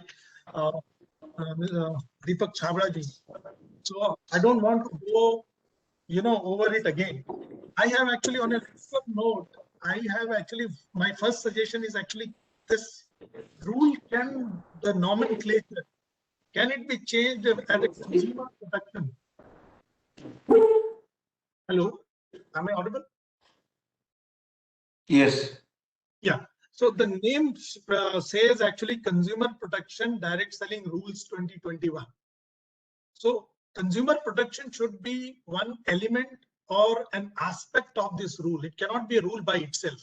Deepak Chhabra ji. So I don't want to go, over it again. I have actually, on a note, I have actually, my first suggestion is actually this rule, can the nomenclature, can it be changed at a consumer protection? Hello, am I audible? Yes. Yeah. So the name says actually Consumer Protection Direct Selling Rules 2021. So consumer protection should be one element or an aspect of this rule. It cannot be a rule by itself.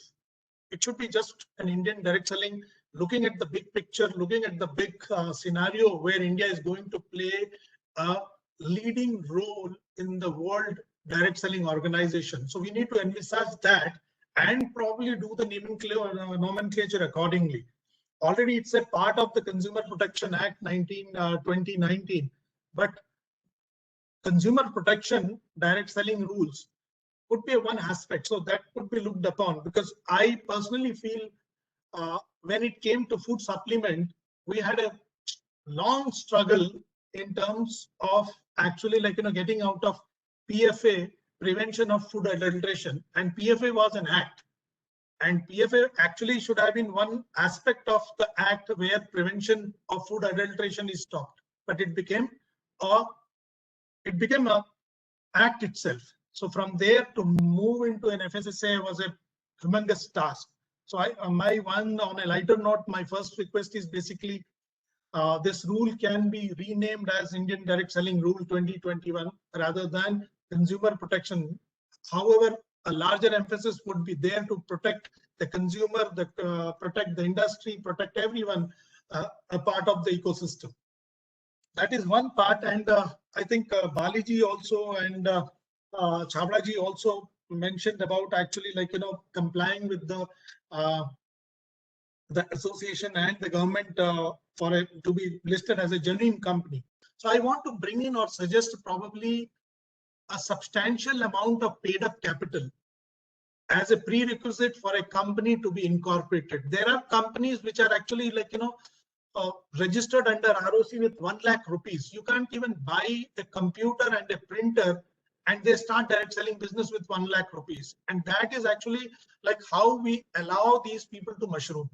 It should be just an Indian direct selling, looking at the big picture, looking at the big scenario where India is going to play a leading role in the world direct selling organization. So we need to envisage that and probably do the nomenclature accordingly. Already it's a part of the Consumer Protection Act 2019, but consumer protection direct selling rules could be one aspect. So that could be looked upon, because I personally feel when it came to food supplement, we had a long struggle in terms of actually, like, getting out of PFA, prevention of food adulteration, and PFA was an act, and PFA actually should have been one aspect of the act where prevention of food adulteration is stopped, but it became a act itself. So from there to move into an FSSA was a humongous task. So my one on a lighter note, my first request is basically this rule can be renamed as Indian Direct Selling Rule 2021 rather than Consumer Protection. However, a larger emphasis would be there to protect the consumer, protect the industry, protect everyone, a part of the ecosystem. That is one part, and I think Baliji also and Chhabra ji also mentioned about actually complying with the association and the government for it to be listed as a genuine company. So I want to bring in or suggest probably a substantial amount of paid up capital as a prerequisite for a company to be incorporated. There are companies which are actually registered under ROC with 1 lakh rupees. You can't even buy a computer and a printer and they start direct selling business with 1 lakh rupees. And that is actually like how we allow these people to mushroom.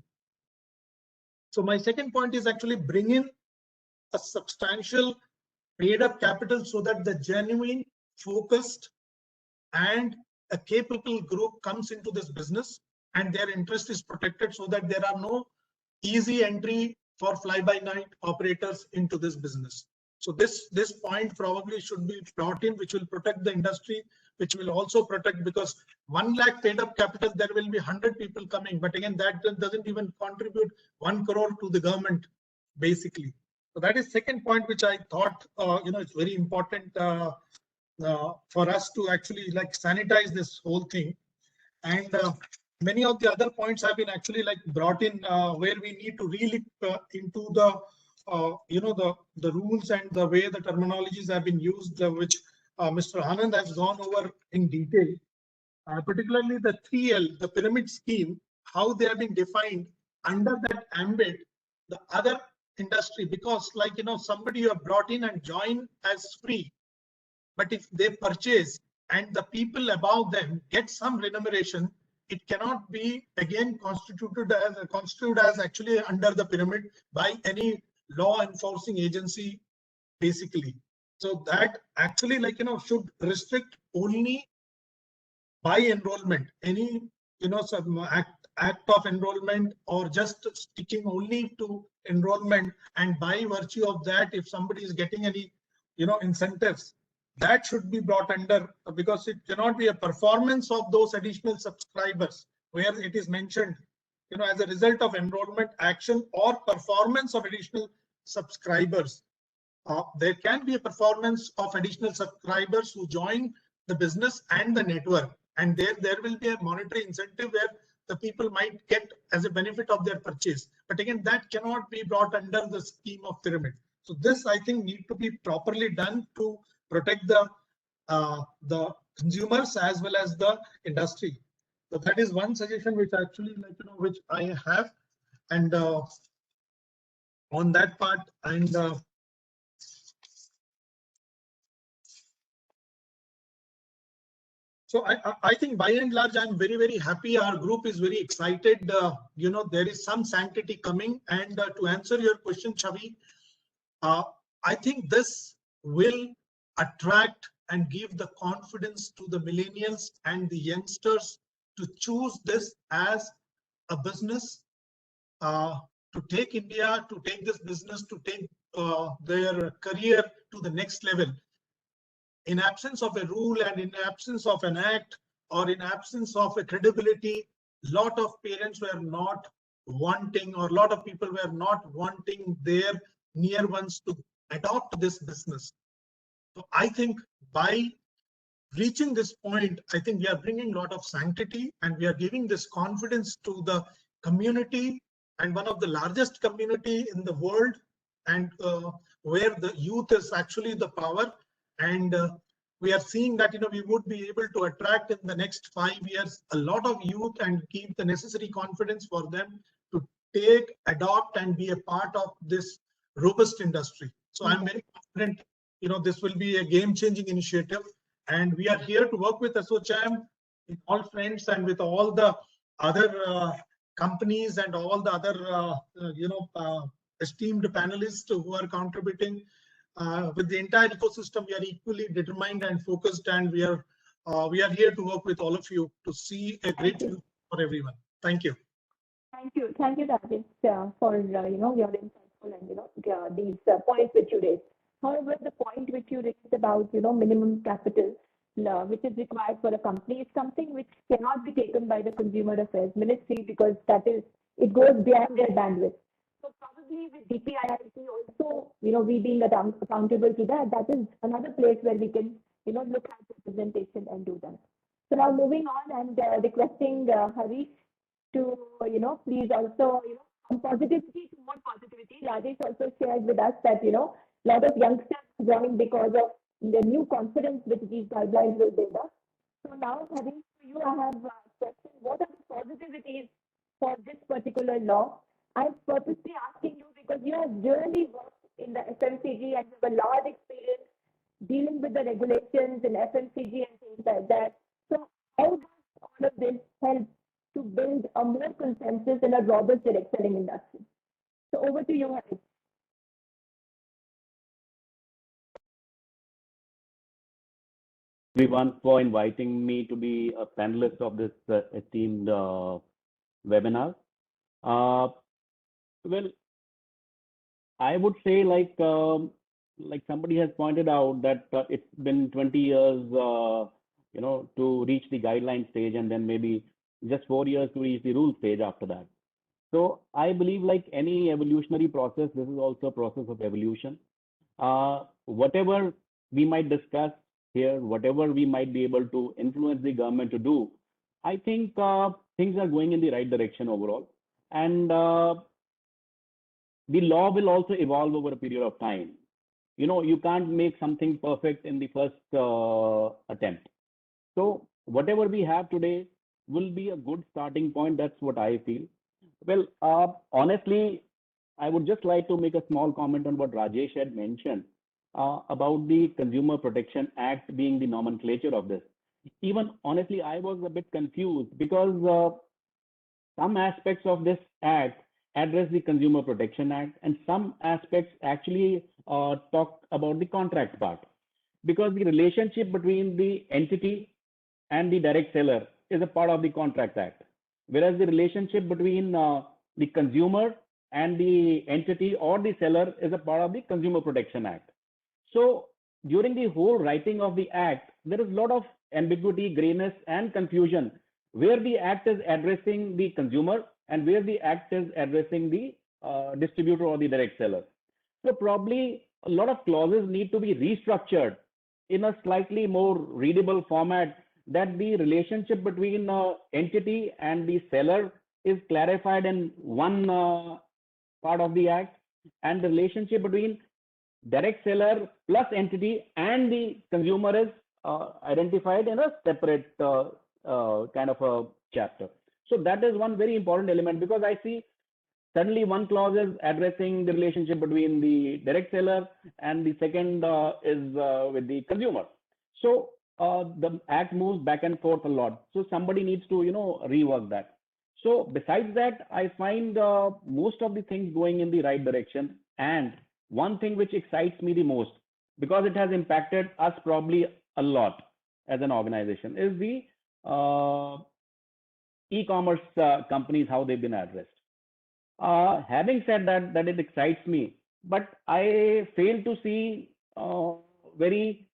So my second point is actually bring in a substantial paid up capital so that the genuine, focused and a capable group comes into this business and their interest is protected so that there are no easy entry for fly-by-night operators into this business. So this point probably should be brought in, which will protect the industry, which will also protect, because 1 lakh paid up capital, there will be 100 people coming. But again, that doesn't even contribute 1 crore to the government, basically. So that is second point, which I thought, it's very important for us to actually sanitize this whole thing. And many of the other points have been actually brought in where we need to really into the the rules and the way the terminologies have been used, which Mr. Anand has gone over in detail, particularly the 3L, the pyramid scheme, how they have been defined under that ambit, the other industry, because somebody you have brought in and join as free, but if they purchase and the people above them get some remuneration, it cannot be again constituted as actually under the pyramid by any law enforcing agency, basically. So that actually should restrict only by enrollment, any some act of enrollment, or just sticking only to enrollment, and by virtue of that, if somebody is getting any incentives, that should be brought under, because it cannot be a performance of those additional subscribers where it is mentioned as a result of enrollment action or performance of additional subscribers. There can be a performance of additional subscribers who join the business and the network, and there will be a monetary incentive where the people might get as a benefit of their purchase. But again, that cannot be brought under the scheme of pyramid. So this, I think, need to be properly done to protect the consumers as well as the industry. So that is one suggestion which actually which I have, and on that part, and so I think by and large, I'm very, very happy. Our group is very excited. There is some sanctity coming. And to answer your question, Chavi, I think this will attract and give the confidence to the millennials and the youngsters to choose this as a business, to take India, to take this business, to take their career to the next level. In absence of a rule and in absence of an act or in absence of a credibility, lot of parents were not wanting, or a lot of people were not wanting their near ones to adopt this business. So I think by reaching this point, I think we are bringing a lot of sanctity and we are giving this confidence to the community, and one of the largest community in the world, and where the youth is actually the power. And we are seeing that we would be able to attract in the next 5 years a lot of youth and give the necessary confidence for them to take, adopt, and be a part of this robust industry. So I'm very confident this will be a game-changing initiative, and we are here to work with ASSOCHAM, with all friends, and with all the other companies and all the other esteemed panelists who are contributing. With the entire ecosystem, we are equally determined and focused, and we are here to work with all of you to see a great future for everyone. Thank you. Thank you, Rajesh, for your insightful and these points which you raised. However, the point which you raised about minimum capital, which is required for a company, is something which cannot be taken by the Consumer Affairs Ministry because it goes beyond their bandwidth. So probably with DPIIT also, we being accountable to that, that is another place where we can look at representation and do that. So now moving on and requesting Harish to, please also, from positivity to more positivity. Rajesh also shared with us that, a lot of youngsters joined because of the new confidence which these guidelines will build up. So now, Harish, for you, I have a question. What are the positivities for this particular law? I'm purposely asking you because you have really worked in the FMCG and you have a large experience dealing with the regulations in FMCG and things like that. So how does all of this help to build a more consensus in a robust direct selling industry? So over to you, Harish. Everyone for inviting me to be a panelist of this esteemed webinar. Well, I would say like somebody has pointed out that it's been 20 years, to reach the guideline stage, and then maybe just 4 years to reach the rule stage after that. So I believe like any evolutionary process, this is also a process of evolution. Whatever we might discuss here, whatever we might be able to influence the government to do, I think things are going in the right direction overall. And the law will also evolve over a period of time. You can't make something perfect in the first attempt. So whatever we have today will be a good starting point. That's what I feel. Well, honestly, I would just like to make a small comment on what Rajesh had mentioned about the Consumer Protection Act being the nomenclature of this. Even honestly, I was a bit confused because some aspects of this act address the Consumer Protection Act, and some aspects actually talk about the contract part, because the relationship between the entity and the direct seller is a part of the Contract Act, whereas the relationship between the consumer and the entity or the seller is a part of the Consumer Protection Act. So during the whole writing of the act, there is a lot of ambiguity, grayness, and confusion where the act is addressing the consumer and where the act is addressing the distributor or the direct seller. So probably a lot of clauses need to be restructured in a slightly more readable format, that the relationship between entity and the seller is clarified in one part of the act, and the relationship between direct seller plus entity and the consumer is identified in a separate kind of a chapter. So that is one very important element, because I see suddenly one clause is addressing the relationship between the direct seller and the second is with the consumer. So the act moves back and forth a lot. So somebody needs to, rework that. So besides that, I find most of the things going in the right direction. And one thing which excites me the most, because it has impacted us probably a lot as an organization, is the e-commerce companies, how they've been addressed. Having said that it excites me, but I fail to see very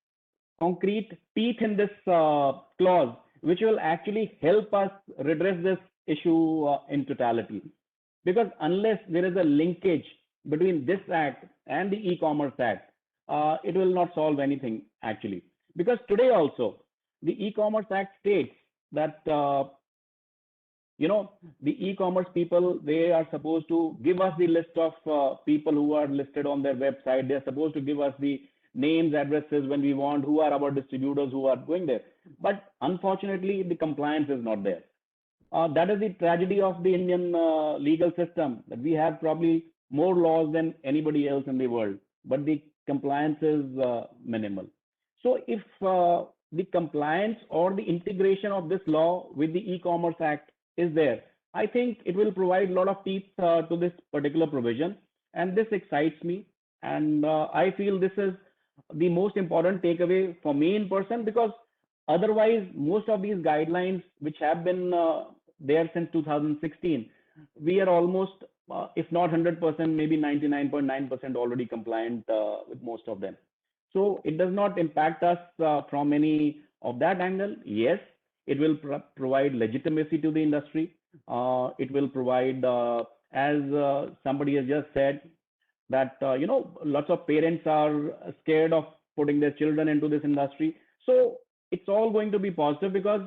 concrete teeth in this clause, which will actually help us redress this issue in totality. Because unless there is a linkage between this act and the e-commerce act, it will not solve anything actually. Because today also, the e-commerce act states that the e-commerce people, they are supposed to give us the list of people who are listed on their website. They're supposed to give us the names, addresses when we want, who are our distributors who are going there. But unfortunately, the compliance is not there. That is the tragedy of the Indian legal system, that we have probably more laws than anybody else in the world, but the compliance is minimal. So if the compliance or the integration of this law with the e-commerce act is there, I think it will provide a lot of teeth to this particular provision, and this excites me. And I feel this is the most important takeaway for me in person, because otherwise most of these guidelines which have been there since 2016, we are almost, if not 100%, maybe 99.9% already compliant with most of them. So it does not impact us from any of that angle. Yes, it will provide legitimacy to the industry. It will provide, as somebody has just said, that lots of parents are scared of putting their children into this industry. So it's all going to be positive, because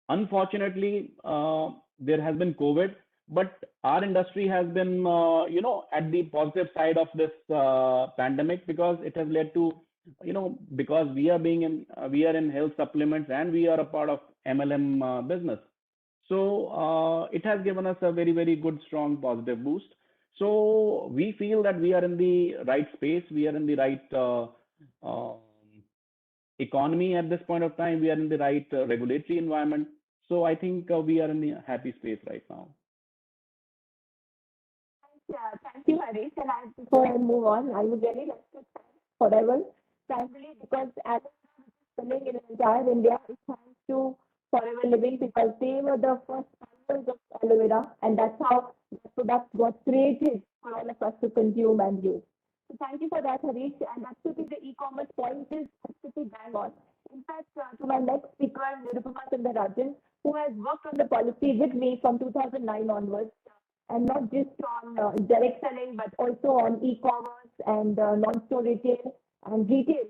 unfortunately there has been COVID, but our industry has been at the positive side of this pandemic, because it has led to, because we are in health supplements and we are a part of MLM business. So it has given us a very, very good, strong, positive boost. So we feel that we are in the right space. We are in the right economy at this point of time. We are in the right regulatory environment. So I think we are in the happy space right now. Thank you, Harish. And before I move on, I would really like to thank Forever, primarily because as selling in entire India, it's thanks to Forever Living, because they were the first founders of aloe vera, and that's how the product was created for all of us to consume and use. So thank you for that, Harish. And absolutely, the e-commerce point is absolutely bang on. In fact, to my next speaker, Nirupama Sundarajan, who has worked on the policy with me from 2009 onwards, and not just on direct selling, but also on e-commerce and non-store retail and retail.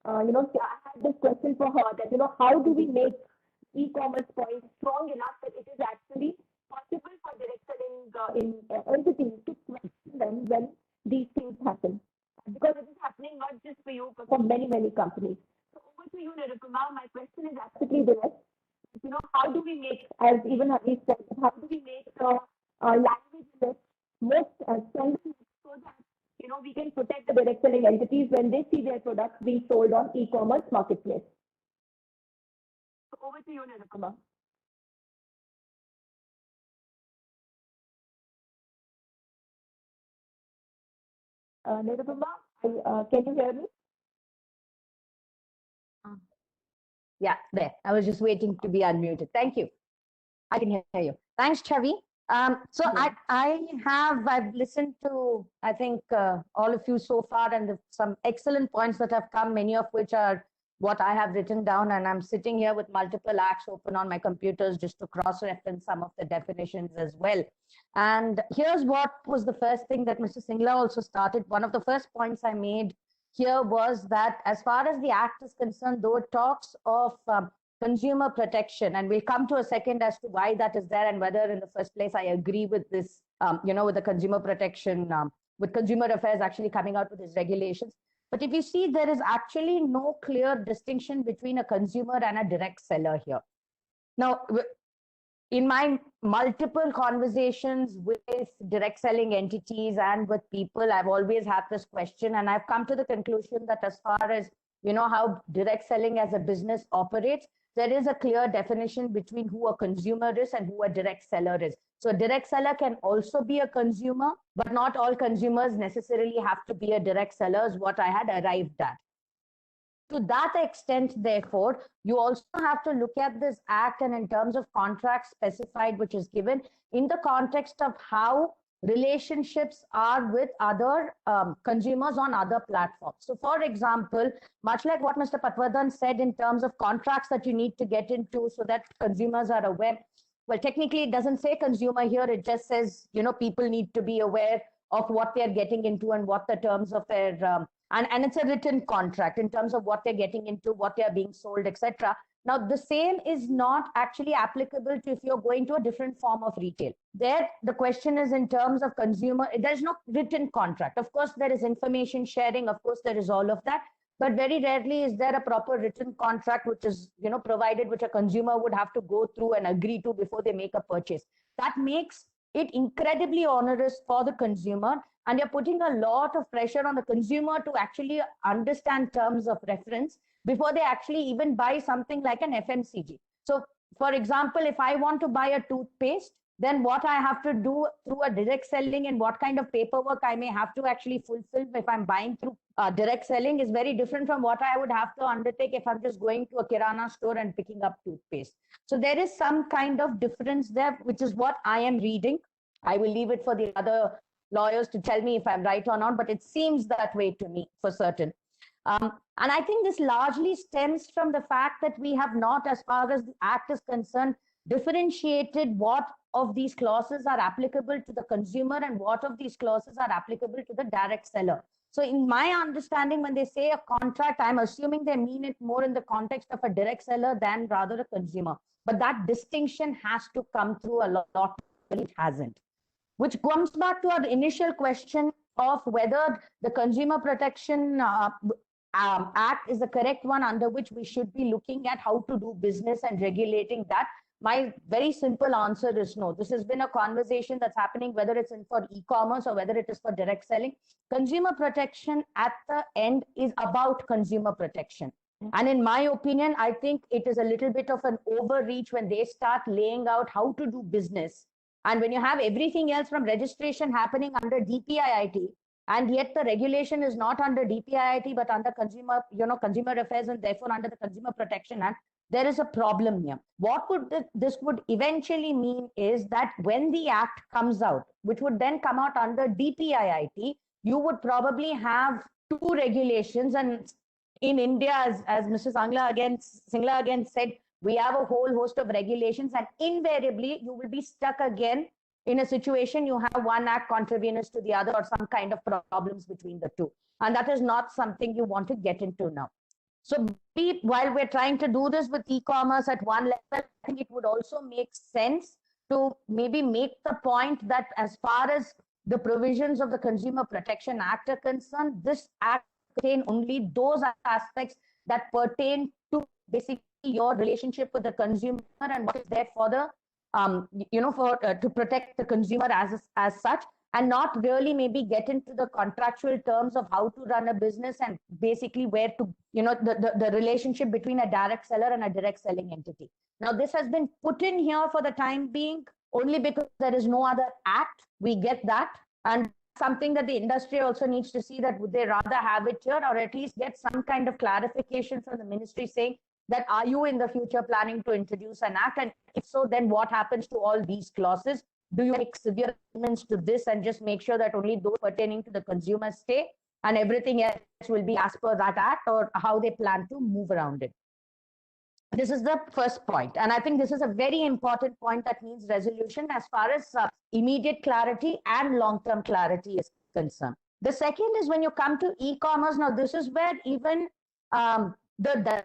I had this question for her that, how do we make e-commerce points strong enough that it is actually possible for direct selling entities to question them when these things happen? Because it is happening not just for you, but for many, many companies. So over to you, Nirupama. My question is absolutely direct. How do we make, as even Harish said, how do we make language list most strong so that we can protect the direct selling entities when they see their products being sold on e-commerce marketplace? So over to you, Nirupama. Nirupama, can you hear me? Yeah, there. I was just waiting to be unmuted. Thank you. I can hear you. Thanks, Chavi. So I've listened to, I think, all of you so far, and some excellent points that have come, many of which are what I have written down, and I'm sitting here with multiple acts open on my computers just to cross-reference some of the definitions as well. And here's what was the first thing that Mr. Singla also started. One of the first points I made here was that as far as the Act is concerned, though it talks of consumer protection, and we'll come to a second as to why that is there and whether in the first place I agree with this, with the consumer protection, with Consumer Affairs actually coming out with its regulations. But if you see, there is actually no clear distinction between a consumer and a direct seller here. Now, in my multiple conversations with direct selling entities and with people, I've always had this question, and I've come to the conclusion that as far as how direct selling as a business operates, there is a clear definition between who a consumer is and who a direct seller is. So a direct seller can also be a consumer, but not all consumers necessarily have to be a direct seller, is what I had arrived at. To that extent, therefore, you also have to look at this act and in terms of contracts specified, which is given in the context of how relationships are with other consumers on other platforms. So for example, much like what Mr. Patwardhan said in terms of contracts that you need to get into so that consumers are aware, well, technically it doesn't say consumer here, it just says, people need to be aware of what they're getting into and what the terms of their, and it's a written contract in terms of what they're getting into, what they're being sold, etc. Now, the same is not actually applicable to if you're going to a different form of retail. There, the question is in terms of consumer, there's no written contract. Of course, there is information sharing. Of course, there is all of that. But very rarely is there a proper written contract, which is, provided, which a consumer would have to go through and agree to before they make a purchase. That makes it incredibly onerous for the consumer. And you're putting a lot of pressure on the consumer to actually understand terms of reference before they actually even buy something like an FMCG. So, for example, if I want to buy a toothpaste, then what I have to do through a direct selling and what kind of paperwork I may have to actually fulfill if I'm buying through direct selling is very different from what I would have to undertake if I'm just going to a Kirana store and picking up toothpaste. So there is some kind of difference there, which is what I am reading. I will leave it for the other lawyers to tell me if I'm right or not, but it seems that way to me for certain. And I think this largely stems from the fact that we have not, as far as the Act is concerned, differentiated what of these clauses are applicable to the consumer and what of these clauses are applicable to the direct seller. So in my understanding, when they say a contract, I'm assuming they mean it more in the context of a direct seller than rather a consumer. But that distinction has to come through a lot, it hasn't. Which comes back to our initial question of whether the Consumer Protection Act is the correct one under which we should be looking at how to do business and regulating that. My very simple answer is no. This has been a conversation that's happening, whether it's for e-commerce or whether it is for direct selling. Consumer protection at the end is about consumer protection. And in my opinion, I think it is a little bit of an overreach when they start laying out how to do business. And when you have everything else from registration happening under DPIIT, and yet the regulation is not under DPIIT, but under consumer affairs, and therefore under the Consumer Protection Act, there is a problem here. What would this would eventually mean is that when the act comes out, which would then come out under DPIIT, you would probably have two regulations. And in India, as Mrs. Singla again said, we have a whole host of regulations, and invariably you will be stuck again in a situation you have one act contravenous to the other or some kind of problems between the two. And that is not something you want to get into now. So while we're trying to do this with e-commerce at one level, I think it would also make sense to maybe make the point that as far as the provisions of the Consumer Protection Act are concerned, this act contains only those aspects that pertain to basically your relationship with the consumer and what is there for the to protect the consumer as such, and not really maybe get into the contractual terms of how to run a business and basically where to, the relationship between a direct seller and a direct selling entity. Now, this has been put in here for the time being only because there is no other act. We get that. And something that the industry also needs to see, that would they rather have it here or at least get some kind of clarification from the ministry saying that are you in the future planning to introduce an act? And if so, then what happens to all these clauses? Do you make severe amendments to this and just make sure that only those pertaining to the consumer stay and everything else will be as per that act, or how they plan to move around it? This is the first point. And I think this is a very important point that needs resolution as far as immediate clarity and long-term clarity is concerned. The second is when you come to e-commerce. Now, this is where even the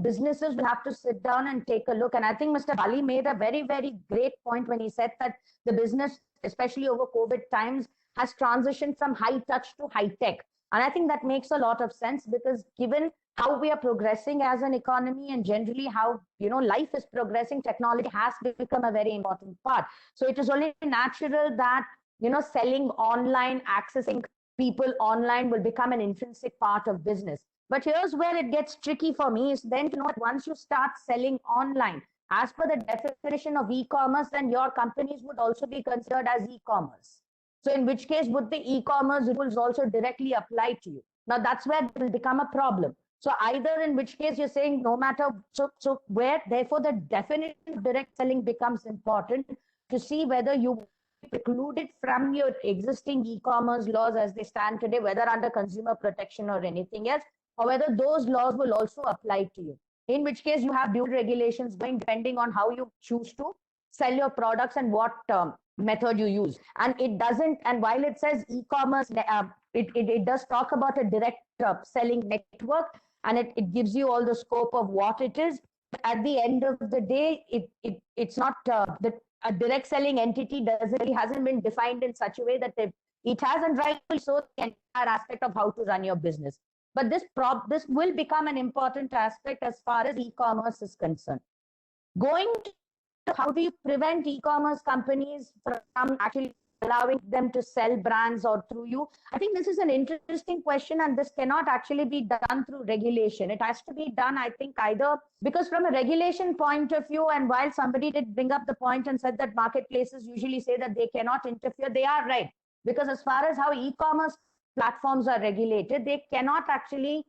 businesses will have to sit down and take a look. And I think Mr. Bali made a very, very great point when he said that the business, especially over COVID times, has transitioned from high touch to high tech. And I think that makes a lot of sense, because given how we are progressing as an economy and generally how life is progressing, technology has become a very important part. So it is only natural that selling online, accessing people online will become an intrinsic part of business. But here's where it gets tricky for me, is then to know that once you start selling online, as per the definition of e-commerce, then your companies would also be considered as e-commerce. So in which case, would the e-commerce rules also directly apply to you? Now that's where it will become a problem. So either in which case you're saying no matter, so where therefore the definition of direct selling becomes important to see whether you preclude it from your existing e-commerce laws as they stand today, whether under consumer protection or anything else, or whether those laws will also apply to you. In which case you have dual regulations going depending on how you choose to sell your products and what method you use. And it doesn't, and while it says e-commerce, it does talk about a direct selling network, and it gives you all the scope of what it is. But at the end of the day, it's not a direct selling entity hasn't been defined in such a way that it hasn't rightly so the entire aspect of how to run your business. But this will become an important aspect as far as e-commerce is concerned. Going to how do you prevent e-commerce companies from actually allowing them to sell brands or through you? I think this is an interesting question, and this cannot actually be done through regulation. It has to be done, I think, either because from a regulation point of view, and while somebody did bring up the point and said that marketplaces usually say that they cannot interfere, they are right. Because as far as how e-commerce platforms are regulated, they cannot actually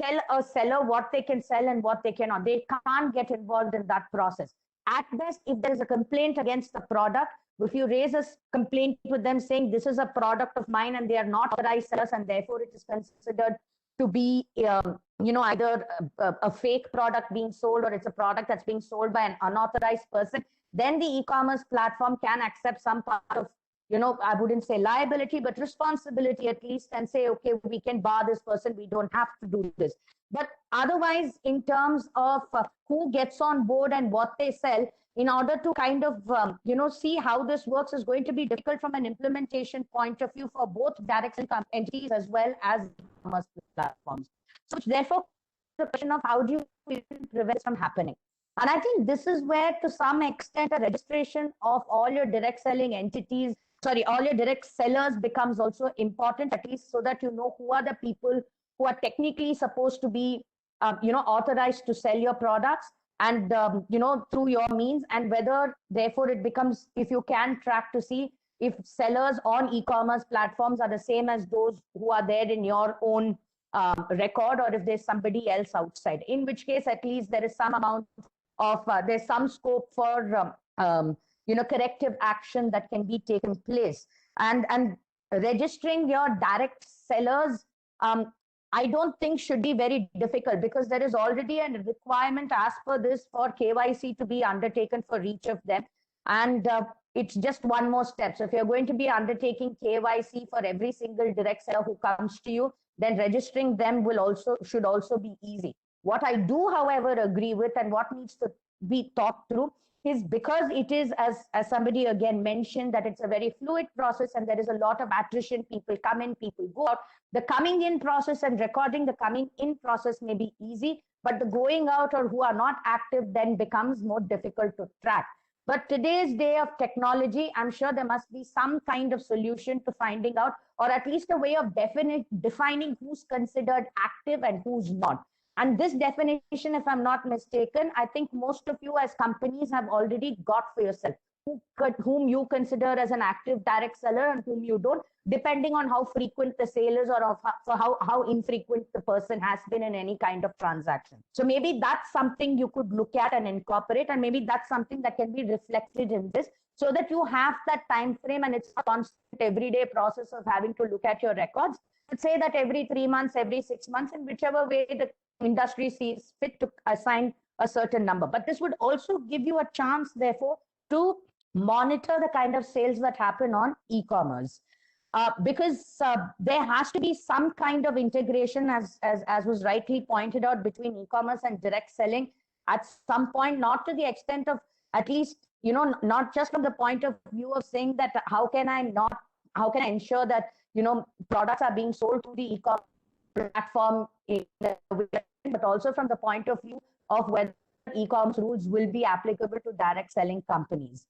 tell a seller what they can sell and what they cannot. They can't get involved in that process. at best, if there is a complaint against the product, if you raise a complaint with them saying this is a product of mine and they are not authorized sellers and therefore it is considered to be either a fake product being sold or it's a product that's being sold by an unauthorized person, then the e-commerce platform can accept some part of, I wouldn't say liability, but responsibility at least, and say, okay, we can bar this person, we don't have to do this. But otherwise, in terms of who gets on board and what they sell, in order to kind of, see how this works is going to be difficult from an implementation point of view for both direct selling entities as well as e-commerce platforms. So therefore, the question of how do you prevent this from happening? And I think this is where, to some extent, a registration of all your direct selling entities, all your direct sellers becomes also important, at least so that you know who are the people who are technically supposed to be, authorized to sell your products and, through your means, and whether, therefore, it becomes, if you can track to see if sellers on e-commerce platforms are the same as those who are there in your own record, or if there's somebody else outside, in which case, at least there is some amount of, there's some scope for, corrective action that can be taken place. And registering your direct sellers, I don't think should be very difficult, because there is already a requirement as per this for KYC to be undertaken for each of them. And it's just one more step. So if you're going to be undertaking KYC for every single direct seller who comes to you, then registering them should also be easy. What I do, however, agree with, and what needs to be thought through, is because it is, as somebody again mentioned, that it's a very fluid process and there is a lot of attrition. People come in, people go out. The coming in process and recording the coming in process may be easy, but the going out or who are not active then becomes more difficult to track. But today's day of technology, I'm sure there must be some kind of solution to finding out, or at least a way of defining who's considered active and who's not. And this definition, if I'm not mistaken, I think most of you as companies have already got for yourself, whom you consider as an active direct seller and whom you don't, depending on how frequent the sale is, or how infrequent the person has been in any kind of transaction. So maybe that's something you could look at and incorporate, and maybe that's something that can be reflected in this, so that you have that time frame and it's a constant everyday process of having to look at your records. Let's say that every 3 months, every 6 months, in whichever way the industry sees fit to assign a certain number. But this would also give you a chance, therefore, to monitor the kind of sales that happen on e-commerce. Because there has to be some kind of integration, as was rightly pointed out, between e-commerce and direct selling at some point, not to the extent of, at least, not just from the point of view of saying that how can I ensure that, products are being sold to the e-commerce platform, but also from the point of view of whether e-commerce rules will be applicable to direct selling companies.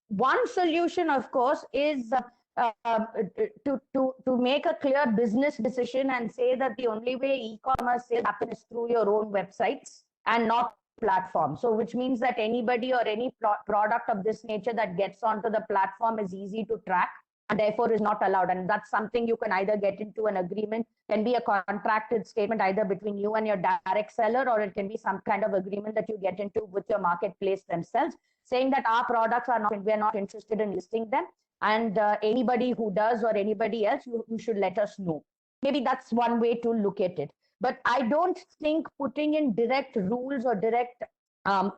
One solution, of course, is to make a clear business decision and say that the only way e-commerce sales happen is through your own websites and not platform. So which means that anybody or any product of this nature that gets onto the platform is easy to track and therefore is not allowed. And that's something you can either get into an agreement, can be a contracted statement either between you and your direct seller, or it can be some kind of agreement that you get into with your marketplace themselves, saying that our products are not, we're not interested in listing them. And anybody who does, or anybody else, you should let us know. Maybe that's one way to look at it. But I don't think putting in direct rules or direct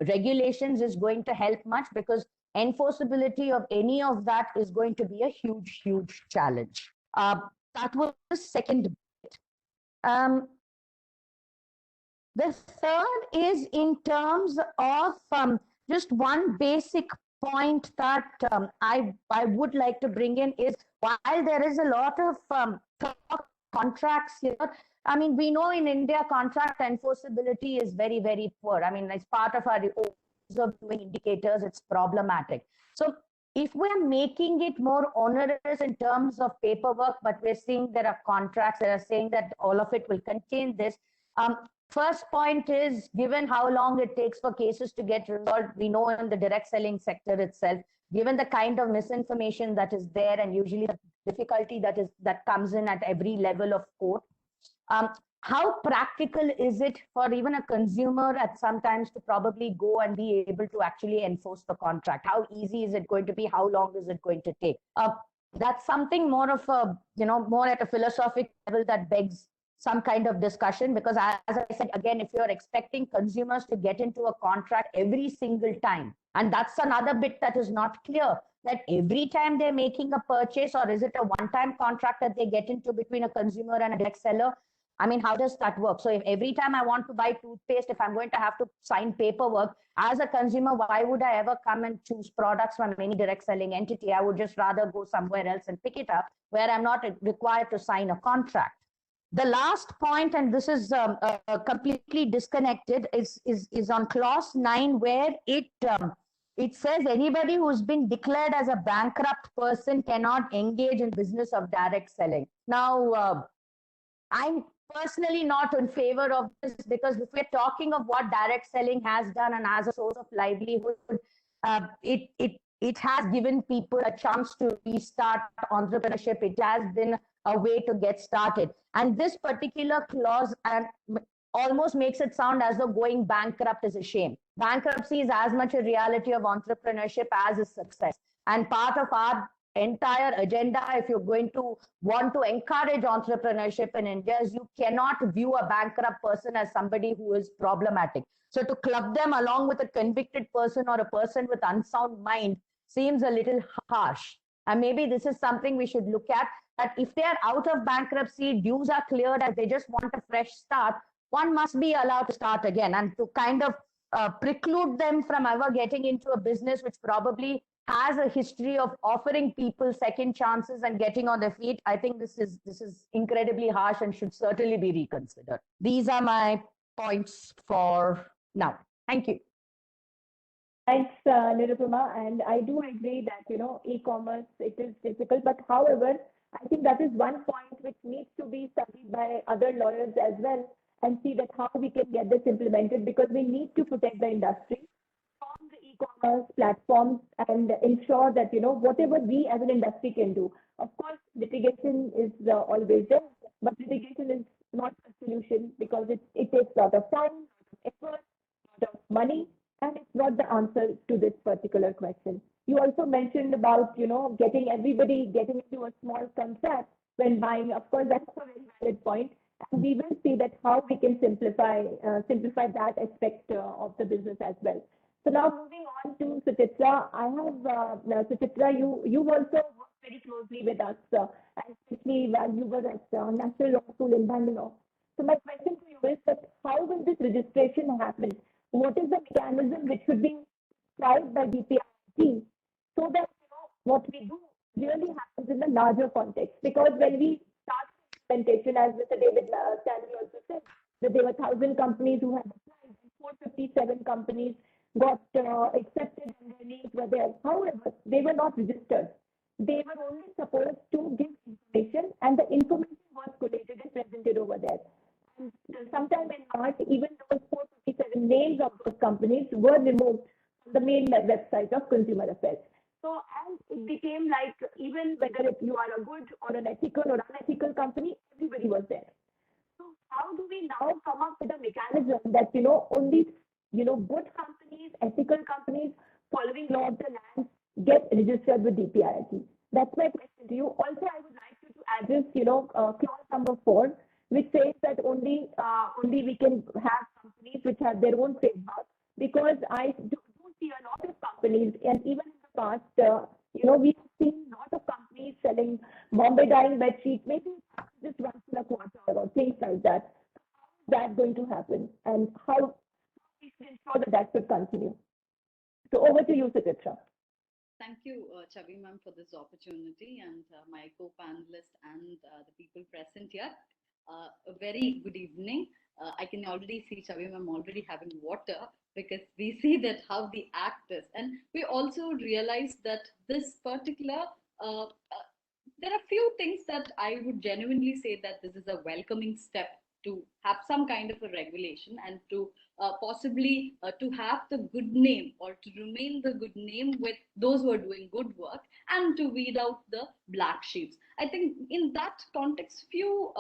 regulations is going to help much, because enforceability of any of that is going to be a huge, huge challenge. That was the second bit. The third is in terms of just one basic point that I would like to bring in is, while there is a lot of contracts here, I mean, we know in India, contract enforceability is very, very poor. I mean, as part of our of doing indicators, it's problematic. So if we're making it more onerous in terms of paperwork, but we're seeing there are contracts that are saying that all of it will contain this. First point is, given how long it takes for cases to get resolved, we know in the direct selling sector itself, given the kind of misinformation that is there, and usually the difficulty that comes in at every level of court, how practical is it for even a consumer at sometimes to probably go and be able to actually enforce the contract? How easy is it going to be? How long is it going to take? That's something more of a, more at a philosophical level that begs some kind of discussion, because as I said, again, if you're expecting consumers to get into a contract every single time, and that's another bit that is not clear, that every time they're making a purchase, or is it a one-time contract that they get into between a consumer and a direct seller? I mean, how does that work? So if every time I want to buy toothpaste, if I'm going to have to sign paperwork, as a consumer, why would I ever come and choose products from any direct selling entity? I would just rather go somewhere else and pick it up where I'm not required to sign a contract. The last point, and this is completely disconnected, is on clause 9, where it says anybody who's been declared as a bankrupt person cannot engage in business of direct selling. Now, I'm personally not in favor of this, because if we're talking of what direct selling has done and as a source of livelihood, it has given people a chance to restart entrepreneurship. It has been a way to get started. And this particular clause almost makes it sound as though going bankrupt is a shame. Bankruptcy is as much a reality of entrepreneurship as is success. And part of our entire agenda, if you're going to want to encourage entrepreneurship in India, is you cannot view a bankrupt person as somebody who is problematic. So to club them along with a convicted person or a person with unsound mind seems a little harsh. And maybe this is something we should look at, that if they are out of bankruptcy, dues are cleared, and they just want a fresh start, one must be allowed to start again, and to kind of preclude them from ever getting into a business which probably has a history of offering people second chances and getting on their feet. I think this is incredibly harsh and should certainly be reconsidered. These are my points for now. Thank you. Thanks, Nirupama. And I do agree that, e-commerce, it is difficult. But however, I think that is one point which needs to be studied by other lawyers as well, and see that how we can get this implemented, because we need to protect the industry from the e-commerce platforms and ensure that, whatever we as an industry can do. Of course, litigation is always there, but litigation is not a solution, because it takes a lot of time, effort, a lot of money, and it's not the answer to this particular question. You also mentioned about, getting everybody getting into a small contract when buying. Of course, that's a very valid point. And we will see that how we can simplify that aspect of the business as well. So now moving on to Suchitra, I have Suchitra, you also worked very closely with us, especially while you were at National Law School in Bangalore. So my question to you is that how will this registration happen? What is the mechanism which should be tried by DPIIT, so that what we do really happens in the larger context? Because when we start implementation, as Mr. David Stanley also said, that there were 1,000 companies who had applied, and 457 companies got accepted and their names were there. However, they were not registered. They were only supposed to give information, and the information was collated and presented over there. And sometime in March, even those 457 names of those companies were removed from the main website of Consumer Affairs. So, and it became like, even whether you are a good or an ethical or unethical company, everybody was there. So how do we now come up with a mechanism that, only, good companies, ethical companies, following law of the land, get registered with DPIIT? That's my question to you. Also, I would like you to address, clause number 4, which says that only we can have companies which have their own trademark, because I do see a lot of companies, and even in the past, we've seen a lot of companies selling Bombay dyeing bed sheets, maybe just once in a quarter or things like that. How is that going to happen, and how we can ensure that should continue? So over to you, Suchitra. Thank you, Chavi ma'am, for this opportunity, and my co-panelists and the people present here. A very good evening. I can already see Chavi ma'am already having water, because we see that how the act is, and we also realize that this particular there are few things that I would genuinely say that this is a welcoming step to have some kind of a regulation and to possibly to have the good name or to remain the good name with those who are doing good work and to weed out the black sheeps. I think in that context, few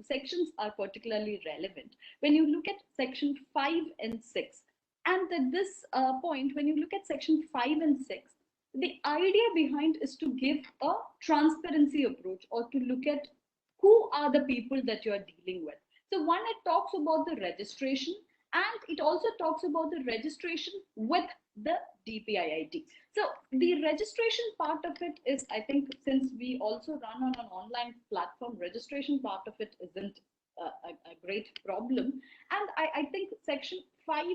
sections are particularly relevant. When you look at section 5 and 6, and at this point, when you look at section 5 and 6, the idea behind is to give a transparency approach or to look at who are the people that you are dealing with. So one, it talks about the registration, and it also talks about the registration with the DPIIT. So the registration part of it is, I think, since we also run on an online platform, registration part of it isn't a great problem. And I think section 5.3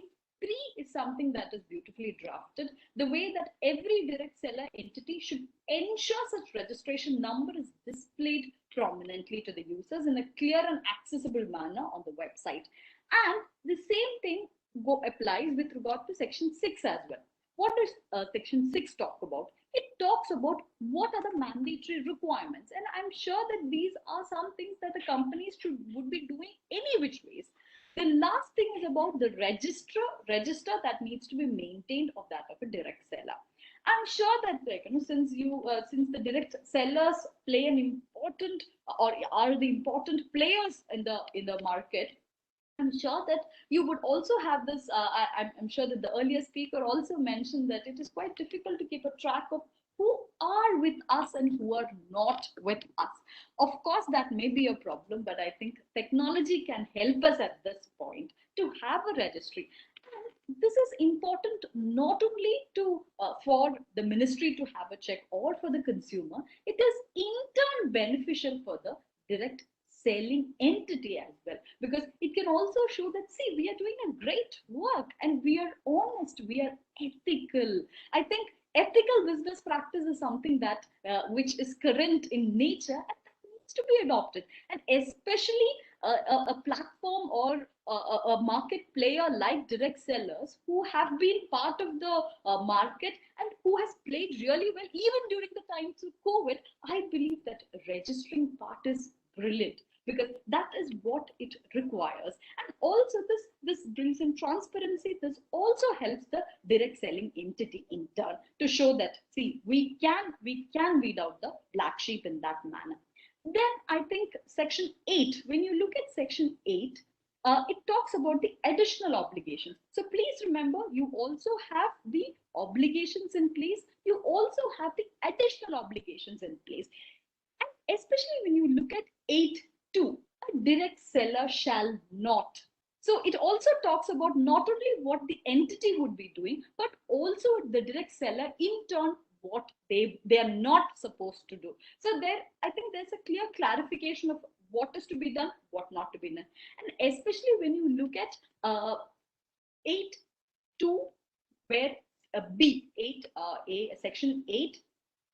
is something that is beautifully drafted. The way that every direct seller entity should ensure such registration number is displayed prominently to the users in a clear and accessible manner on the website. And the same thing applies with regard to section 6 as well. What does section 6 talk about? It talks about what are the mandatory requirements, and I'm sure that these are some things that the companies would be doing any which ways. The last thing is about the register that needs to be maintained of that of a direct seller. I'm sure that since the direct sellers play an important or are the important players in the market, I'm sure that you would also have this. I'm sure that the earlier speaker also mentioned that it is quite difficult to keep a track of who are with us and who are not with us. Of course, that may be a problem, but I think technology can help us at this point to have a registry. And this is important not only to for the ministry to have a check or for the consumer. It is in turn beneficial for the direct selling entity as well, because it can also show that, see, we are doing a great work and we are honest, we are ethical. I think ethical business practice is something that which is current in nature and that needs to be adopted, and especially a platform or a market player like direct sellers who have been part of the market and who has played really well even during the times of COVID. I believe that registering part is brilliant, because that is what it requires. And also this brings in transparency. This also helps the direct selling entity in turn to show that, see, we can weed out the black sheep in that manner. Then I think section 8, when you look at section 8, it talks about the additional obligations. So please remember, you also have the obligations in place. You also have the additional obligations in place. And especially when you look at 8.2, a direct seller shall not. So it also talks about not only what the entity would be doing, but also the direct seller in turn what they are not supposed to do. So there, I think there's a clear clarification of what is to be done, what not to be done. And especially when you look at 8.2, where section 8,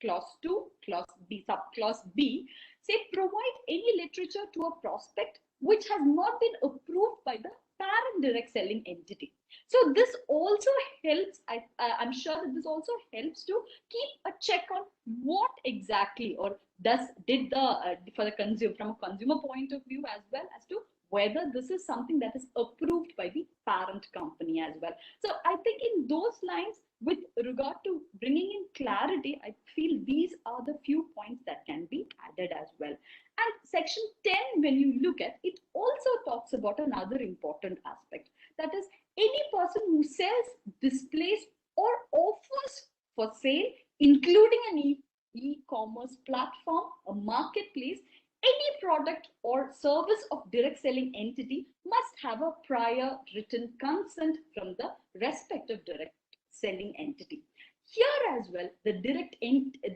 clause 2, clause B, subclause B, say provide any literature to a prospect which has not been approved by the parent direct selling entity. So this also helps, I'm sure that this also helps to keep a check on what exactly, or for the consumer, from a consumer point of view, as well as to whether this is something that is approved by the parent company as well. So I think in those lines, with regard to bringing in clarity, I feel these are the few points that can be added as well. And section 10, when you look at it, also talks about another important aspect. That is, any person who sells, displays, or offers for sale, including an e-commerce platform, a marketplace, any product or service of direct selling entity must have a prior written consent from the respective direct selling entity. Here as well, the direct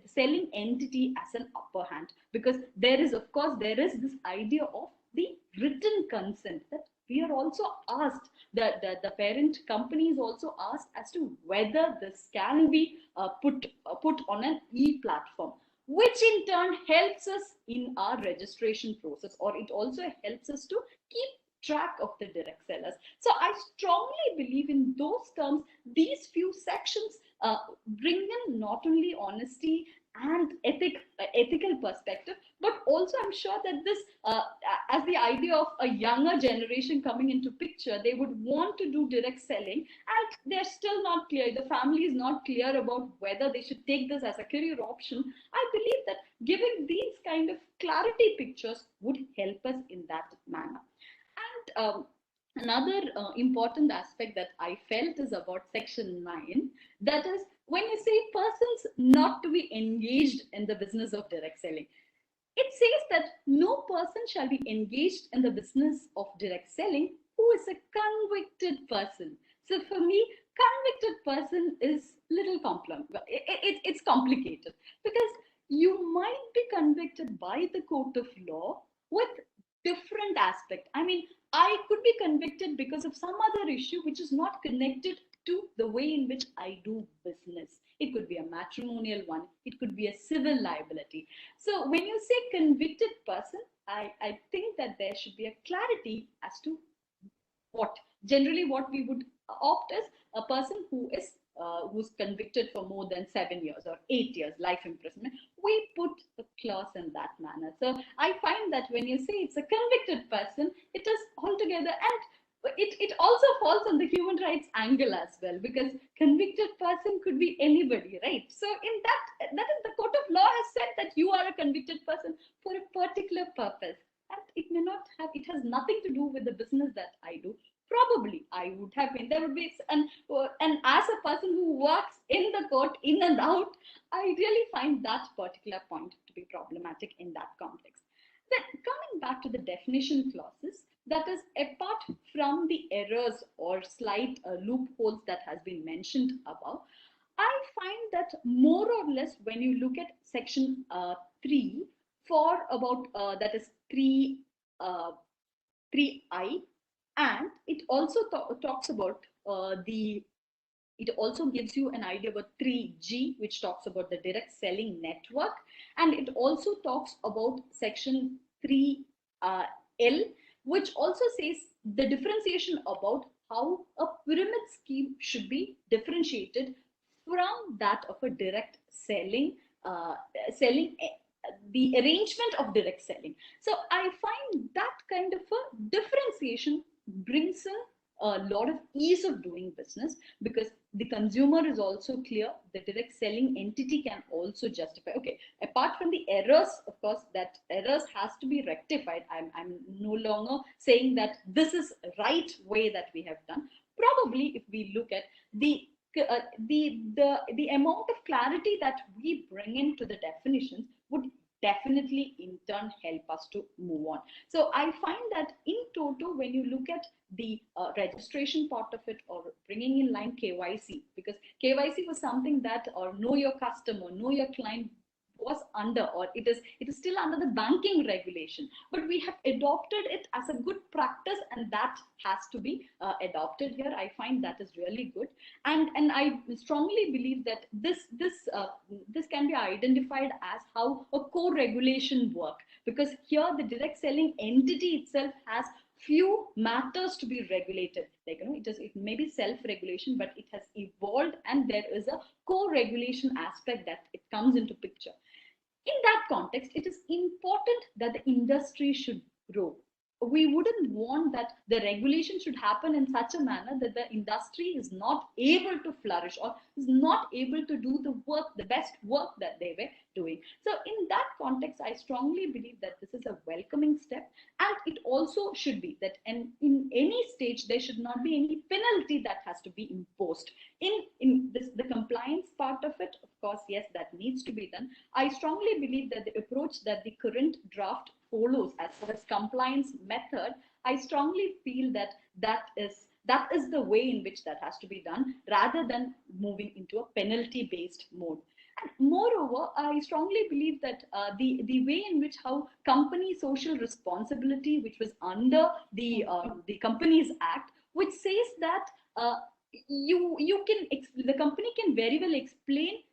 selling entity has an upper hand, because there is this idea of the written consent that we are also asked, that the parent company is also asked as to whether this can be put on an e-platform, which in turn helps us in our registration process, or it also helps us to keep track of the direct sellers. So I strongly believe in those terms, these few sections bring in not only honesty and ethical perspective, but also I'm sure that this, as the idea of a younger generation coming into picture, they would want to do direct selling, and they're still not clear. The family is not clear about whether they should take this as a career option. I believe that giving these kind of clarity pictures would help us in that manner. And another important aspect that I felt is about section 9, that is when you say persons not to be engaged in the business of direct selling. It says that no person shall be engaged in the business of direct selling who is a convicted person. So for me, convicted person is little it's complicated, because you might be convicted by the court of law with different aspect. I mean, I could be convicted because of some other issue which is not connected to the way in which I do business. It could be a matrimonial one, it could be a civil liability. So when you say convicted person, I think that there should be a clarity as to what we would opt as a person who is who's convicted for more than 7 years or 8 years life imprisonment. We put a clause in that manner. So I find that when you say it's a convicted person, it is altogether, and it also falls on the human rights angle as well, because convicted person could be anybody, right? So in that is the court of law has said that you are a convicted person for a particular purpose, and it may not have, it has nothing to do with the business that I do. Probably I would have been, there would be, and as a person who works in the court in and out, I really find that particular point to be problematic in that context. Then coming back to the definition clauses, that is, apart from the errors or slight loopholes that has been mentioned above, I find that more or less when you look at section 3 for about that is 3I, and it also talks about it also gives you an idea about 3G, which talks about the direct selling network, and it also talks about section 3L, which also says the differentiation about how a pyramid scheme should be differentiated from that of a direct selling, the arrangement of direct selling. So I find that kind of a differentiation brings in a lot of ease of doing business, because the consumer is also clear, the direct selling entity can also justify, okay, apart from the errors, of course, that errors has to be rectified. I'm no longer saying that this is right way that we have done. Probably if we look at the amount of clarity that we bring into the definitions would definitely in turn help us to move on. So I find that in total, when you look at the registration part of it, or bringing in line KYC, because KYC was something that, or know your customer, know your client, was under, or it is still under the banking regulation, but we have adopted it as a good practice, and that has to be adopted here. I find that is really good, and I strongly believe that this can be identified as how a co-regulation work, because here the direct selling entity itself has few matters to be regulated. Like, it may be self-regulation, but it has evolved, and there is a co-regulation aspect that it comes into picture. In that context, it is important that the industry should grow. We wouldn't want that the regulation should happen in such a manner that the industry is not able to flourish, or is not able to do the best work that they were doing. So in that context, I strongly believe that this is a welcoming step, and it also should be that in any stage, there should not be any penalty that has to be imposed. In the compliance part of it, of course, yes, that needs to be done. I strongly believe that the approach that the current draft follows as far as compliance method, I strongly feel that is the way in which that has to be done, rather than moving into a penalty based mode. And moreover, I strongly believe that the way in which how company social responsibility, which was under the Companies Act, which says that the company can very well explain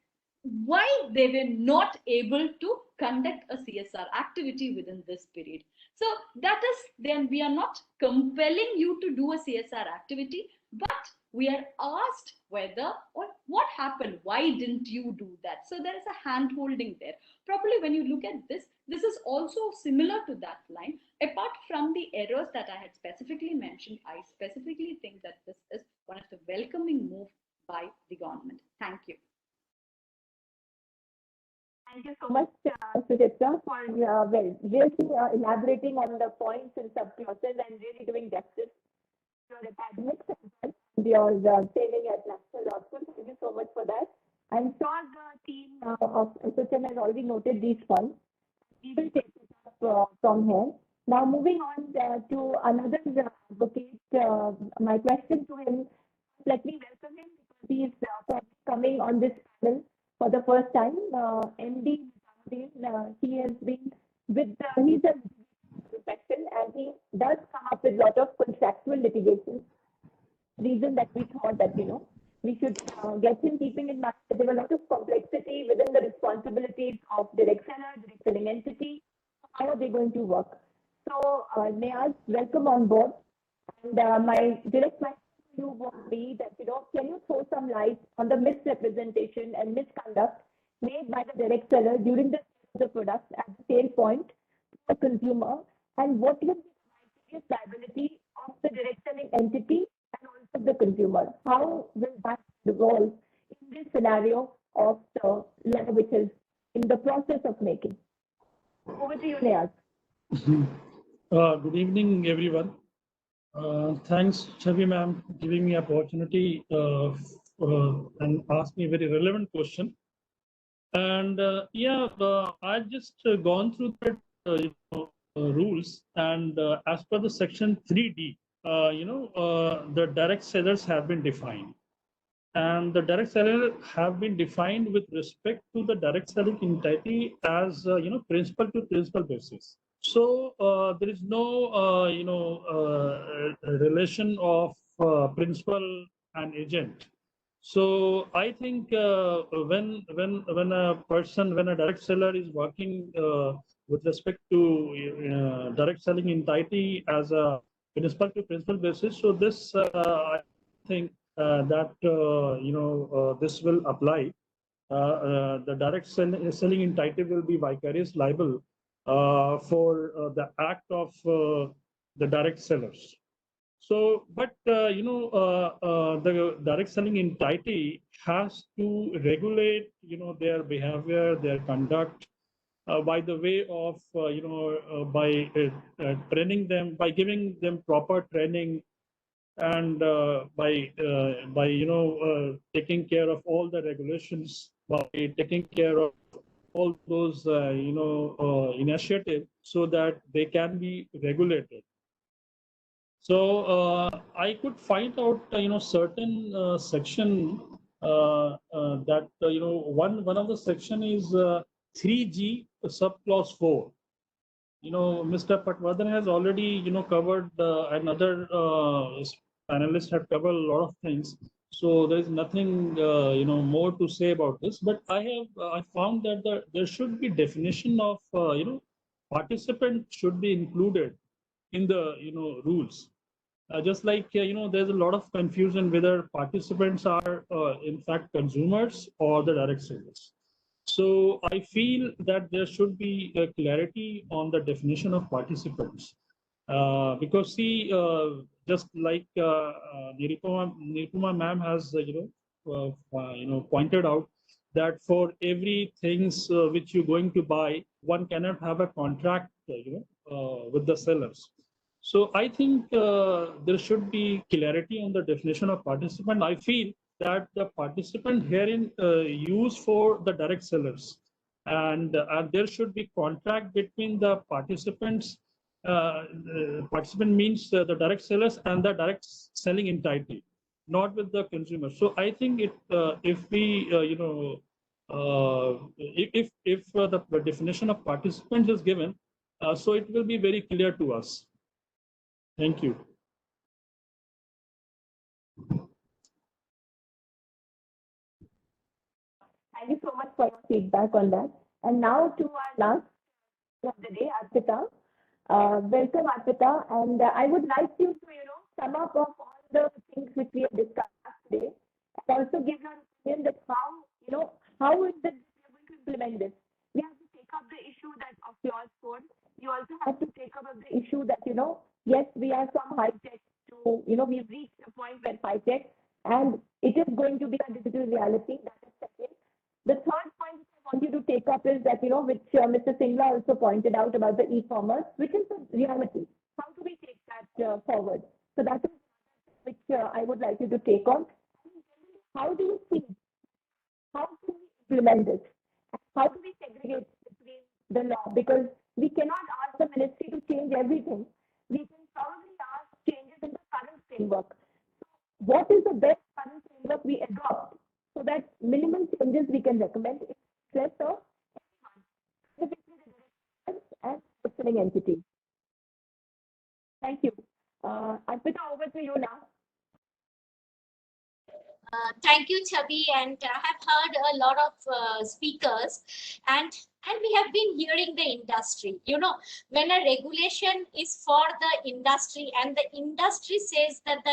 why they were not able to conduct a CSR activity within this period. So that is, then we are not compelling you to do a CSR activity, but we are asked whether, or What happened? Why didn't you do that? So there is a hand holding there. Probably when you look at this, this is also similar to that line. Apart from the errors that I had specifically mentioned, I specifically think that this is one of the welcoming move by the government. Thank you. Thank you so much, Suchitra, for really elaborating on the points and subclasses and really doing justice to your academics and your training at National Law School. Thank you so much for that. I'm sure the team of ASSOCHAM has already noted these points. We will take it up from here. Now, moving on to another advocate, my question to him, let me welcome him because he is coming on this panel for the first time. MD, he has been with, he's a profession and he does come up with a lot of contractual litigation. Reason that we thought that, we should get him keeping in mind that there are a lot of complexity within the responsibilities of direct seller, direct selling entity. How are they going to work? So, Niyaz, welcome on board. And my direct question to you would be that, can you throw some light on the misrepresentation and misconduct made by the direct seller during the sale of the product at the sale point to the consumer, and what will be the vicarious liability of the direct selling entity and also the consumer? How will that evolve in this scenario of the law which is in the process of making? Over to you, Niyaz. Good evening, everyone. Thanks, Chhabra ma'am, giving me opportunity and ask me a very relevant question. And I've just gone through the rules, and as per the section 3D, the direct sellers have been defined. And the direct seller have been defined with respect to the direct selling entity as principal to principal basis. So there is no relation of principal and agent. So I think when a direct seller is working with respect to direct selling entity as a principal to principal basis, so this I think that this will apply. The direct selling entity will be vicarious liable for the act of the direct sellers. So, but the direct selling entity has to regulate, their behavior, their conduct, by the way of, by training them, by giving them proper training, and by taking care of all the regulations, by taking care of all those initiatives, so that they can be regulated. So I could find out certain section that one of the section is 3G subclause 4. Mr. Patwardhan has already covered, another panelists have covered a lot of things. So there is nothing more to say about this. But I found that there should be definition of participant should be included in the rules. Just like there's a lot of confusion whether participants are in fact consumers or the direct sellers. So I feel that there should be a clarity on the definition of participants, because see, just like Nirupama ma'am has pointed out that for every things which you're going to buy, one cannot have a contract with the sellers. So I think there should be clarity on the definition of participant. I feel that the participant herein used for the direct sellers, and there should be contract between the participants. Participant means the direct sellers and the direct selling entity, not with the consumer. So I think if we if the definition of participants is given, so it will be very clear to us. Thank you. Thank you so much for your feedback on that. And now to our last of the day, Arpita. Welcome, Arpita. And I would like you to, sum up of all the things which we have discussed today also give your opinion that how is that we are going to implement this. We have to take up the issue that of clause code. You also have to take up the issue that, yes, we are from high tech to, we've reached a point where high tech and it is going to be a digital reality. That is second. The third point which I want you to take up is that, which Mr. Singla also pointed out about the e-commerce, which is the reality. How do we take that forward? So that is which I would like you to take on. How do you see? How do we implement this? How do we segregate between the law? Because we cannot ask the ministry to change everything. We can probably ask changes in the current framework. So what is the best current framework we adopt so that minimum changes we can recommend in the interest of everyone, and selling entity. Thank you. Arpita, over to you now. Thank you, Chhabi, and I have heard a lot of speakers, and we have been hearing the industry. When a regulation is for the industry and the industry says that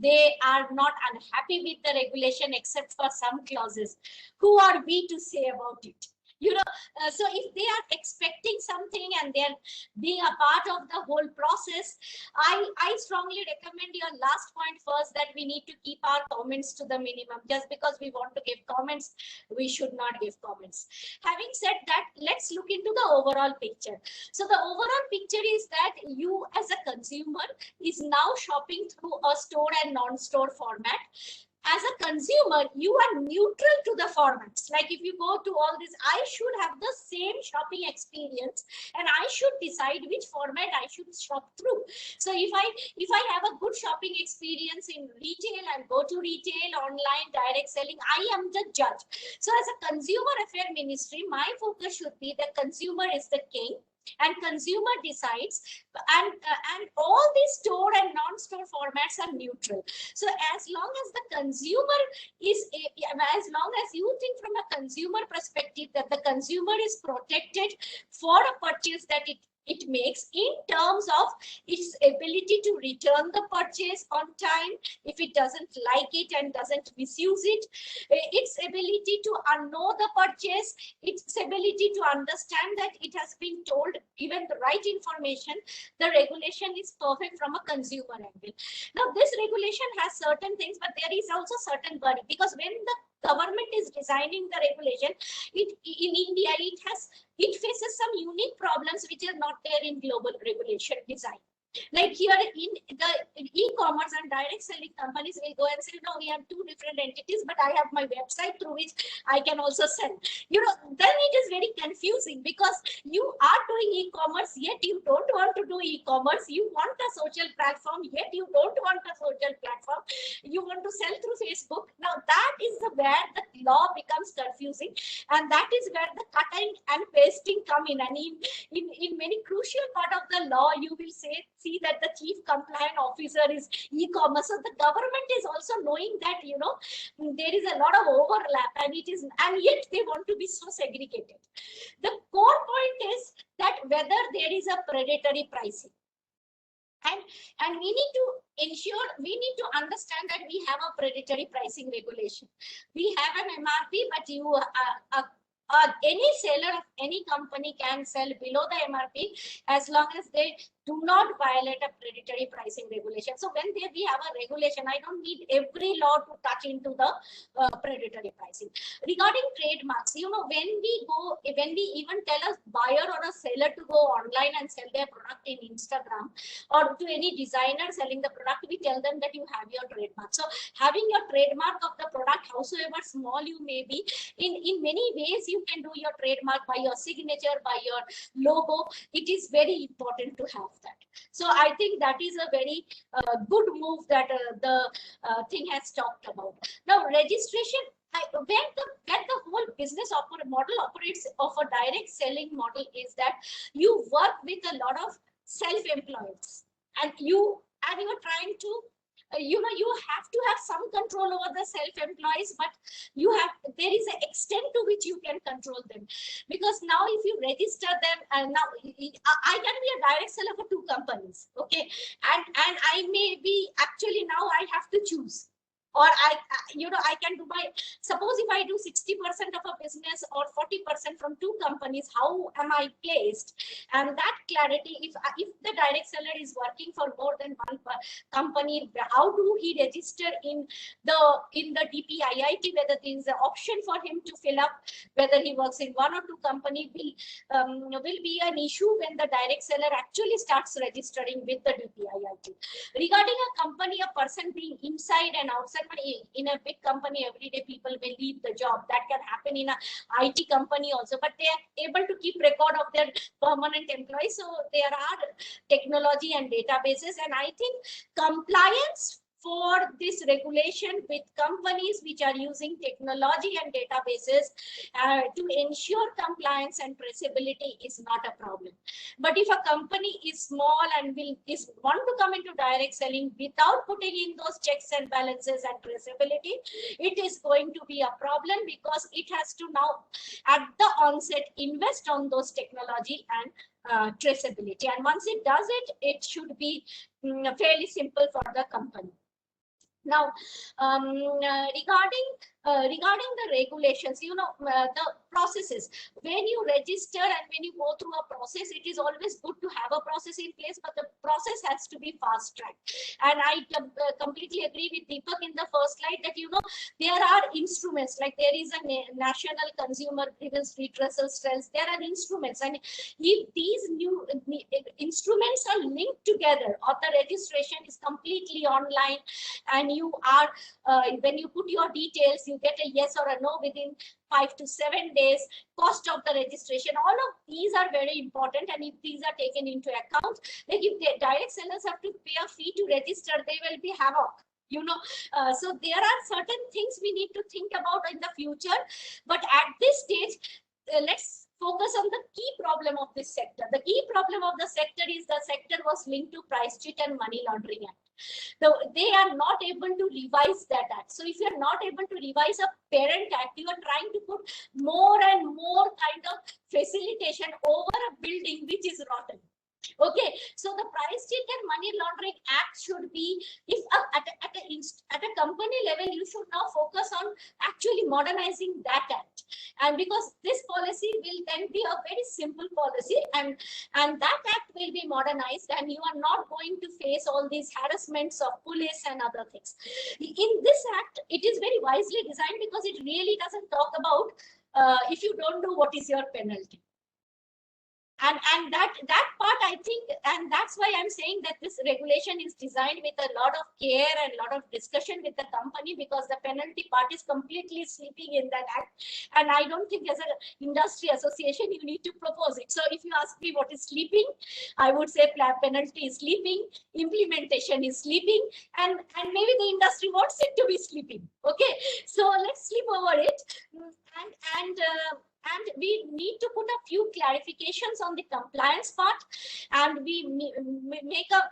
they are not unhappy with the regulation except for some clauses, who are we to say about it? So if they are expecting something and they're being a part of the whole process, I strongly recommend your last point first, that we need to keep our comments to the minimum. Just because we want to give comments, we should not give comments. Having said that, let's look into the overall picture. So the overall picture is that you as a consumer is now shopping through a store and non-store format. As a consumer, you are neutral to the formats. Like if you go to all this, I should have the same shopping experience and I should decide which format I should shop through. So if I have a good shopping experience in retail and go to retail, online, direct selling, I am the judge. So as a consumer affair ministry, my focus should be the consumer is the king. And consumer decides, and all these store and non-store formats are neutral. So as long as the consumer is, as long as you think from a consumer perspective that the consumer is protected for a purchase that it makes in terms of its ability to return the purchase on time if it doesn't like it and doesn't misuse it, its ability to unknow the purchase, its ability to understand that it has been told even the right information, the regulation is perfect from a consumer angle. Now this regulation has certain things, but there is also certain worry, because when the government is designing the regulation, in India it faces some unique problems which are not there in global regulation design. Like here in the e-commerce and direct selling companies will go and say, no, we have two different entities, but I have my website through which I can also sell. Then it is very confusing, because you are doing e-commerce, yet you don't want to do e-commerce. You want a social platform, yet you don't want a social platform. You want to sell through Facebook. Now that is where the law becomes confusing, and that is where the cutting and pasting come in. And in many crucial part of the law, you will see that the chief compliance officer is e-commerce. So the government is also knowing that there is a lot of overlap, and yet they want to be so segregated. The core point is that whether there is a predatory pricing, and we need to ensure, we need to understand that we have a predatory pricing regulation. We have an MRP, but any seller of any company can sell below the MRP as long as they do not violate a predatory pricing regulation. So when we have a regulation, I don't need every law to touch into the predatory pricing. Regarding trademarks, when we even tell a buyer or a seller to go online and sell their product in Instagram, or to any designer selling the product, we tell them that you have your trademark. So having your trademark of the product, howsoever small you may be, in many ways you can do your trademark by your signature, by your logo. It is very important to have that. So I think that is a very good move that the thing has talked about. Now registration, when the whole business model operates of a direct selling model, is that you work with a lot of self-employeds, and you are trying to you have to have some control over the self-employees, but there is an extent to which you can control them, because now if you register them, and now I can be a direct seller for 2 companies, okay, and I may be, actually now I have to choose. or I can do my, suppose if I do 60% of a business or 40% from two companies, how am I placed? And that clarity, if the direct seller is working for more than one company, how do he register in the DPIIT, whether there is an option for him to fill up whether he works in one or two company will be an issue when the direct seller actually starts registering with the DPIIT. Regarding a company, a person being inside and outside, in a big company, every day people will leave the job. That can happen in a IT company also, but they are able to keep record of their permanent employees. So there are technology and databases, and I think compliance for this regulation with companies which are using technology and databases to ensure compliance and traceability is not a problem. But if a company is small and want to come into direct selling without putting in those checks and balances and traceability, it is going to be a problem, because it has to now at the onset invest on those technology and traceability. And once it does it, it should be fairly simple for the company. Now, regarding the regulations, the processes, when you register and when you go through a process, it is always good to have a process in place, but the process has to be fast tracked. And I completely agree with Deepak in the first slide that, there are instruments, like there is a national consumer grievance redressal cells. There are instruments, and if these new instruments are linked together, or the registration is completely online, and you are when you put your details, you get a yes or a no within 5 to 7 days, cost of the registration, all of these are very important. And if these are taken into account, like if the direct sellers have to pay a fee to register, they will be havoc. So there are certain things we need to think about in the future, but at this stage, let's focus on the key problem of this sector. The key problem of the sector is the sector was linked to Price Cheat and Money Laundering Act. So they are not able to revise that act. So if you are not able to revise a parent act, you are trying to put more and more kind of facilitation over a building which is rotten. Okay, so the Price Cheat and Money Laundering Act should be, if at a company level, you should now focus on actually modernizing that act. And because this policy will then be a very simple policy, and that act will be modernized, and you are not going to face all these harassments of police and other things. In this act, it is very wisely designed, because it really doesn't talk about if you don't do, what is your penalty. And that part, I think, and that's why I'm saying that this regulation is designed with a lot of care and a lot of discussion with the company, because the penalty part is completely sleeping in that act. And I don't think as an industry association, you need to propose it. So if you ask me what is sleeping, I would say penalty is sleeping, implementation is sleeping, and maybe the industry wants it to be sleeping. Okay, so let's sleep over it. And we need to put a few clarifications on the compliance part, and we make a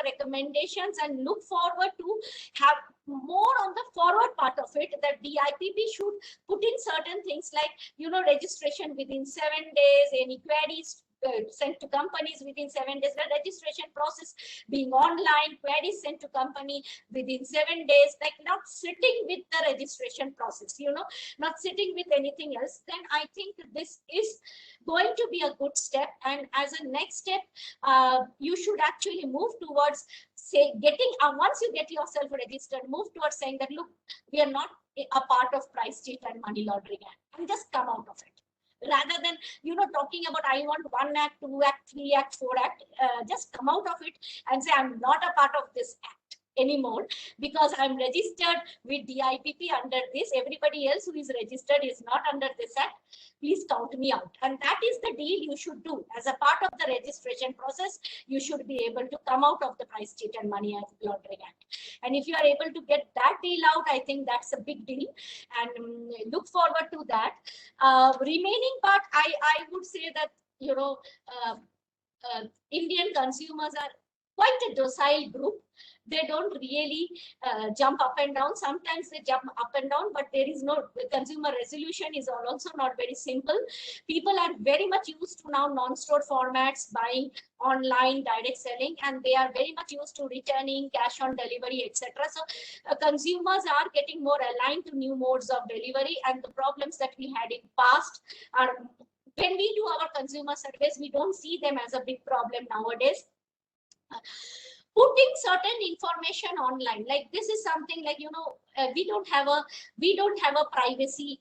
recommendations and look forward to have more on the forward part of it, that DIPP should put in certain things like, registration within 7 days, any queries sent to companies within 7 days, the registration process being online, queries sent to company within 7 days, like not sitting with the registration process, not sitting with anything else. Then I think this is going to be a good step. And as a next step, you should actually move towards, say, getting once you get yourself registered, move towards saying that, look, we are not a part of Price Cheat and Money Laundering Act, and just come out of it. Rather than talking about I want 1 act, 2 act, 3 act, 4 act, just come out of it and say I'm not a part of this act anymore, because I'm registered with DIPP under this. Everybody else who is registered is not under this act. Please count me out. And that is the deal you should do. As a part of the registration process, you should be able to come out of the Price Cheat and Money Laundering Act. And if you are able to get that deal out, I think that's a big deal, and look forward to that. Remaining part, I would say that, Indian consumers are quite a docile group. They don't really jump up and down. Sometimes they jump up and down, but there is no consumer resolution is also not very simple. People are very much used to now non-store formats, buying online, direct selling, and they are very much used to returning, cash on delivery, etc. So consumers are getting more aligned to new modes of delivery, and the problems that we had in past are, when we do our consumer surveys, we don't see them as a big problem nowadays. Putting certain information online, like this is something like, we don't have a privacy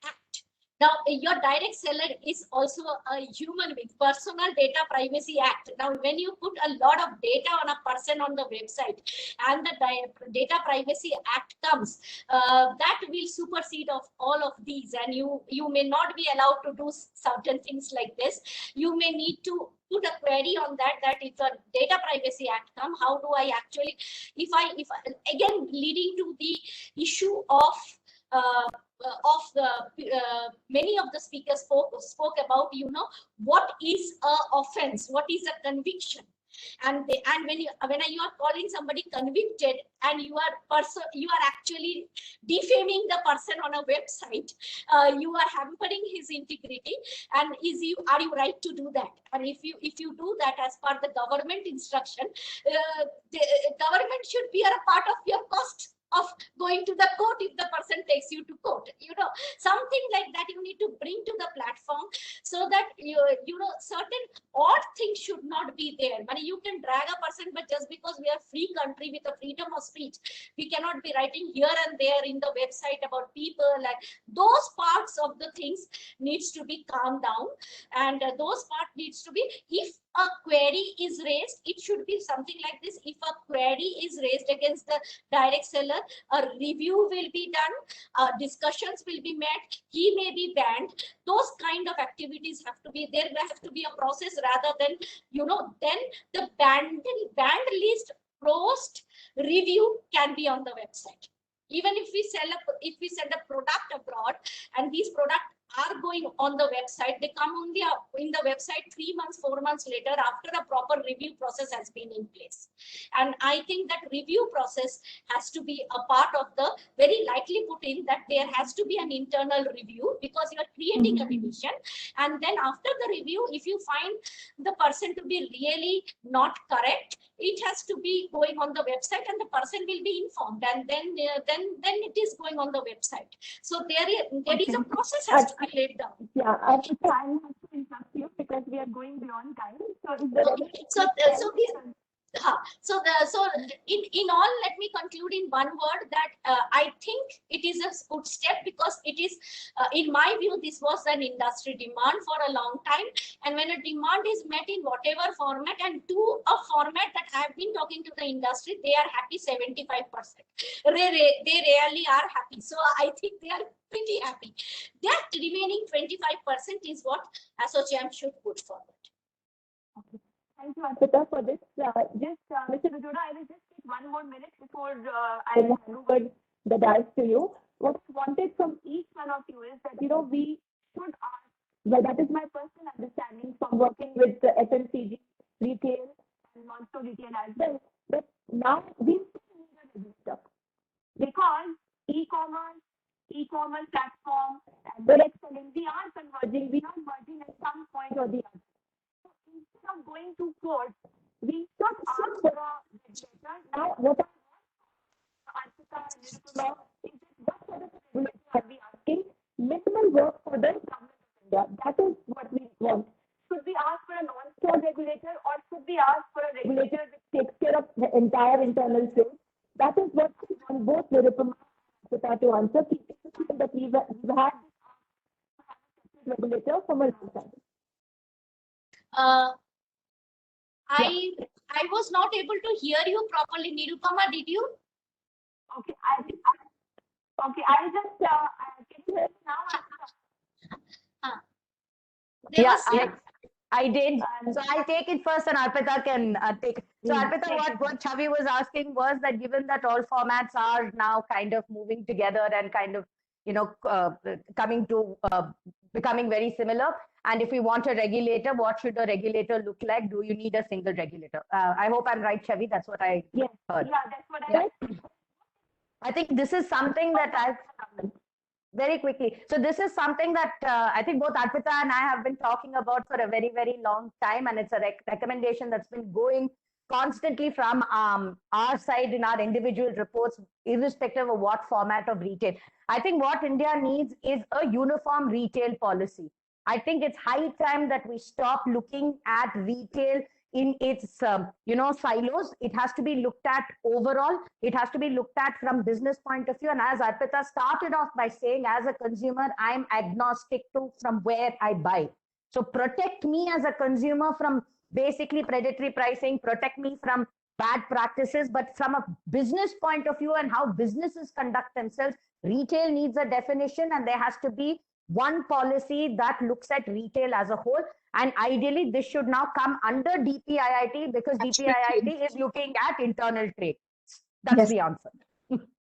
act. Now your direct seller is also a human being, personal data privacy act. Now when you put a lot of data on a person on the website and the data privacy act comes, that will supersede of all of these, and you may not be allowed to do certain things like this. You may need to put a query on that if a data privacy act come, how do I actually, if I again leading to the issue of many of the speakers spoke about, what is a offense, what is a conviction. And when you are calling somebody convicted, and you are actually defaming the person on a website, you are hampering his integrity. And are you right to do that? And if you do that as per the government instruction, the government should bear a part of your cost of going to the court if the person takes you to court. Something like that you need to bring to the platform, so that certain odd things should not be there. But you can drag a person, but just because we are free country with the freedom of speech, we cannot be writing here and there in the website about people. Like those parts of the things needs to be calmed down, and those part needs to be, if a query is raised, it should be something like this. If a query is raised against the direct seller, a review will be done, discussions will be met, he may be banned. Those kind of activities have to be there. There has to be a process, rather than then the banned list post review can be on the website. Even if we send a product abroad, and these products are going on the website, they come on in the website 3 months, 4 months later, after a proper review process has been in place. And I think that review process has to be a part of the, very lightly put in, that there has to be an internal review, because you are creating a division. And then after the review, if you find the person to be really not correct, it has to be going on the website, and the person will be informed, and then it is going on the website. So there is a process has to be laid down. Yeah, I have to interrupt you because we are going beyond time. So, in all, let me conclude in one word, that I think it is a good step, because it is, in my view, this was an industry demand for a long time. And when a demand is met in whatever format, and to a format that I have been talking to the industry, they are happy 75%. They rarely are happy. So I think they are pretty happy. That remaining 25% is what ASSOCHAM should put forward. Okay. Thank you, Arpita, for this. Mr. Vijota, I will just take 1 more minute before I will hand over the dice to you. What I wanted from each one of you is that, we should ask, well, that is my personal understanding from working with the FMCG, retail, and non-store retail as well. But now we need a register, because e-commerce platform, and direct selling, we are converging. We are merging at some point or the other. Instead of going to court, we should ask for a regulator. Now, what I want, Arpita and Nirupama, is that what sort of regulator are we asking? Minimal work for the government of India. That is what we want. Should we ask for a non-store regulator, or should we ask for a regulator which takes care of the entire internal trade? That is what we want both Nirupama and Arpita to answer. Keeping in mind that we've had this regulator from a long time. I was not able to hear you properly. Nirupama, did you? Okay, I'll just can you hear me now? I did. So I'll take it first, and Arpita can take it. So Arpita, what Chhavi was asking was that, given that all formats are now kind of moving together and kind of, coming to becoming very similar, And if we want a regulator, what should a regulator look like? Do you need a single regulator? I hope I'm right, Chavi. That's what I heard. Yeah, that's what I heard. I think this is something that I've very quickly. So this is something that I think both Arpita and I have been talking about for a very, very long time. And it's a recommendation that's been going constantly from our side in our individual reports, irrespective of what format of retail. I think what India needs is a uniform retail policy. I think it's high time that we stop looking at retail in its silos. It has to be looked at overall. It has to be looked at from business point of view. And as Arpita started off by saying, as a consumer, I'm agnostic to from where I buy. So protect me as a consumer from basically predatory pricing, protect me from bad practices, but from a business point of view and how businesses conduct themselves, retail needs a definition, and there has to be one policy that looks at retail as a whole. And ideally, this should now come under DPIIT, because DPIIT is looking at internal trade. That's the answer.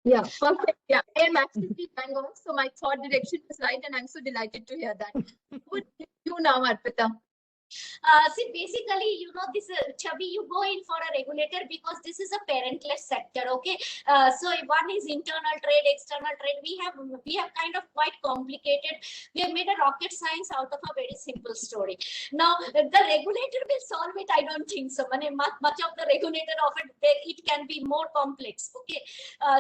Yeah, perfect. Yeah, I am absolutely bang on. So my thought direction was right, and I'm so delighted to hear that. Would you now, Arpita? See, basically, this Chabi, you go in for a regulator because this is a parentless sector. Okay, so one is internal trade, external trade. We have kind of quite complicated. We have made a rocket science out of a very simple story. Now, the regulator will solve it. I don't think so. Much of the regulator of it can be more complex. Okay,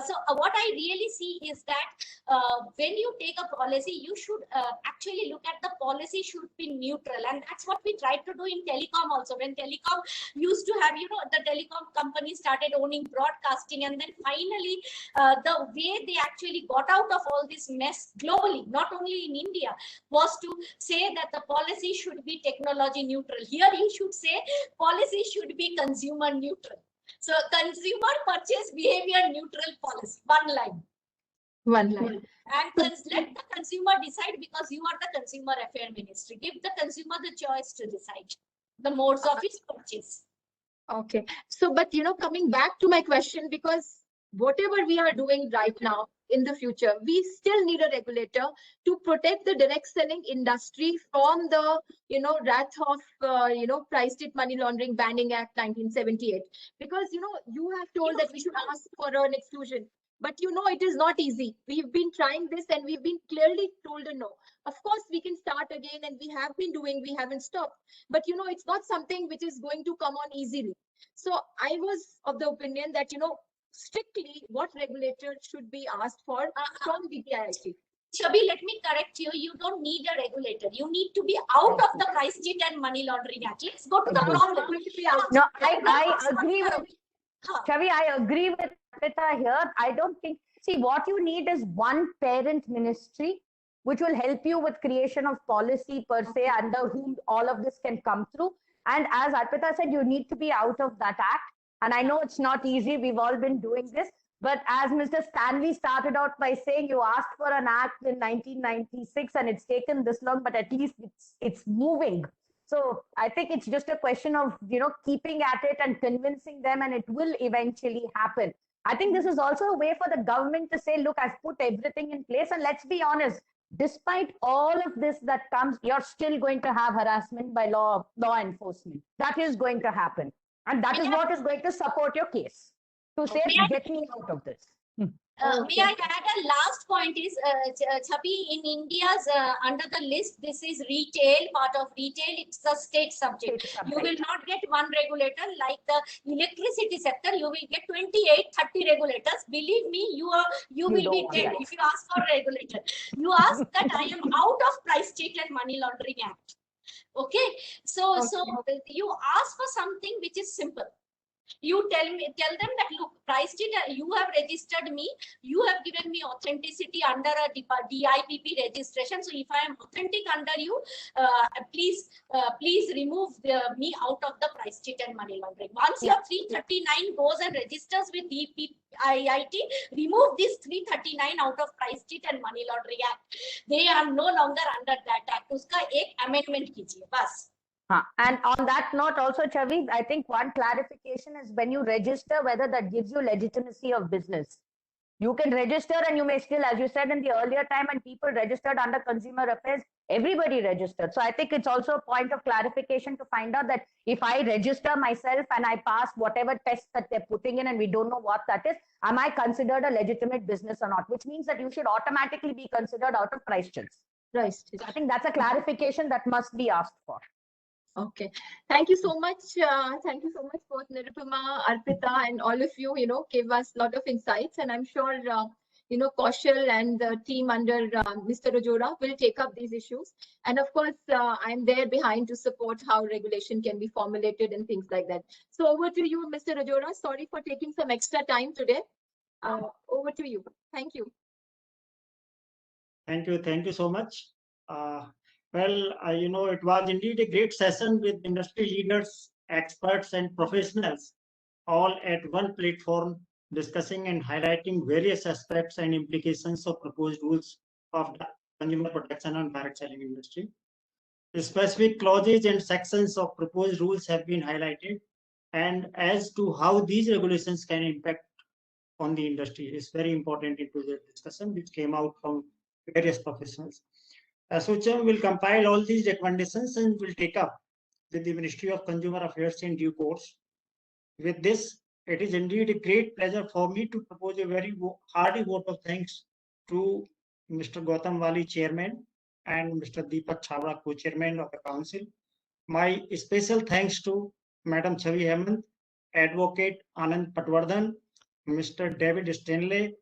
so what I really see is that when you take a policy, you should actually look at the policy should be neutral, and that's what we tried to do in telecom also. When telecom used to have, the telecom company started owning broadcasting, and then finally the way they actually got out of all this mess globally, not only in India, was to say that the policy should be technology neutral. Here you should say policy should be consumer neutral. So consumer purchase behavior neutral policy, one line. And let the consumer decide, because you are the consumer affair ministry. Give the consumer the choice to decide the modes of his purchase. Okay. So, but coming back to my question, because whatever we are doing right now in the future, we still need a regulator to protect the direct selling industry from the wrath of Price Cheat Money Laundering Banning Act 1978. Because you have told that we should ask for an exclusion. But it is not easy. We've been trying this and we've been clearly told a no. Of course, we can start again, and we have been doing, we haven't stopped. But it's not something which is going to come on easily. So I was of the opinion that, strictly what regulator should be asked for from DPIIT. Chabi, let me correct you. You don't need a regulator. You need to be out of the Price Cheat and Money Laundering Act. Let's go to the problem. No, I agree with Chavi. I agree with Arpita here. I don't think, see, what you need is one parent ministry which will help you with creation of policy per se, under whom all of this can come through. And as Arpita said, you need to be out of that act. And I know it's not easy. We've all been doing this. But as Mr. Stanley started out by saying, you asked for an act in 1996 and it's taken this long, but at least it's moving. So I think it's just a question of, keeping at it and convincing them, and it will eventually happen. I think this is also a way for the government to say, look, I've put everything in place. And let's be honest, despite all of this that comes, you're still going to have harassment by law enforcement. That is going to happen. And that is what is going to support your case, to say, get me out of this. May I add a last point is, Chabi, in India's under the list, this is retail, part of retail, it's a state subject. You will not get one regulator like the electricity sector. You will get 28, 30 regulators. Believe me, you will be dead if you ask for a regulator. You ask that I am out of Price Cheat and Money Laundering Act. Okay, so you ask for something which is simple. You tell them that, look, Price Cheat, you have registered me, you have given me authenticity under a DIPP registration. So if I am authentic under you, please remove me out of the Price Cheat and Money Laundering. Once your 339 goes and registers with DPIIT, remove this 339 out of Price Cheat and Money Laundering Act. They are no longer under that act. Uska ek amendment kijiye, bas. And on that note also, Chavi, I think one clarification is when you register, whether that gives you legitimacy of business. You can register and you may still, as you said in the earlier time, and people registered under consumer affairs, everybody registered. So I think it's also a point of clarification to find out that if I register myself and I pass whatever test that they're putting in and we don't know what that is, am I considered a legitimate business or not? Which means that you should automatically be considered out of price chills. Right. So I think that's a clarification that must be asked for. Okay. Thank you so much. Thank you so much, both Nirupama, Arpita, and all of you, gave us a lot of insights. And I'm sure, Kaushal and the team under Mr. Rajora will take up these issues. And of course, I'm there behind to support how regulation can be formulated and things like that. So over to you, Mr. Rajora. Sorry for taking some extra time today. Over to you. Thank you. Thank you. Thank you so much. It was indeed a great session with industry leaders, experts, and professionals, all at one platform, discussing and highlighting various aspects and implications of proposed rules of the consumer protection and direct selling industry. The specific clauses and sections of proposed rules have been highlighted, and as to how these regulations can impact on the industry is very important into the discussion, which came out from various professionals. ASSOCHAM will compile all these recommendations and will take up with the Ministry of Consumer Affairs in due course. With this, it is indeed a great pleasure for me to propose a very hearty vote of thanks to Mr. Gautam Wali, Chairman, and Mr. Deepak Chhabra, Co-Chairman of the Council. My special thanks to Madam Chhavi Hemant, Advocate Anand Patwardhan, Mr. David Stanley,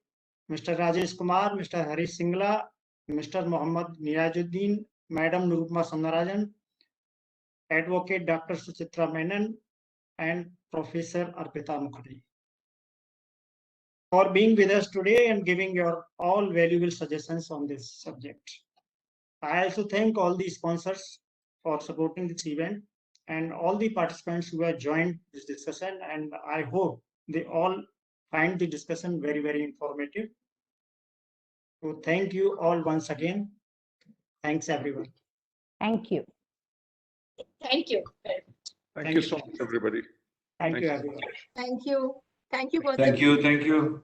Mr. Rajesh Kumar, Mr. Harish Singla, Mr. Mohammad Nirajuddin, Madam Nirupama Sandarajan, Advocate Dr. Suchitra Menon, and Professor Arpita Mukherjee for being with us today and giving your all valuable suggestions on this subject. I also thank all the sponsors for supporting this event and all the participants who have joined this discussion, and I hope they all find the discussion very, very informative. So thank you all once again. Thanks, everyone. Thank you. Thank you. Thank you so much, everybody. Thank you, everyone. Thank you. Thank you, Gautam. Thank you. Thank you.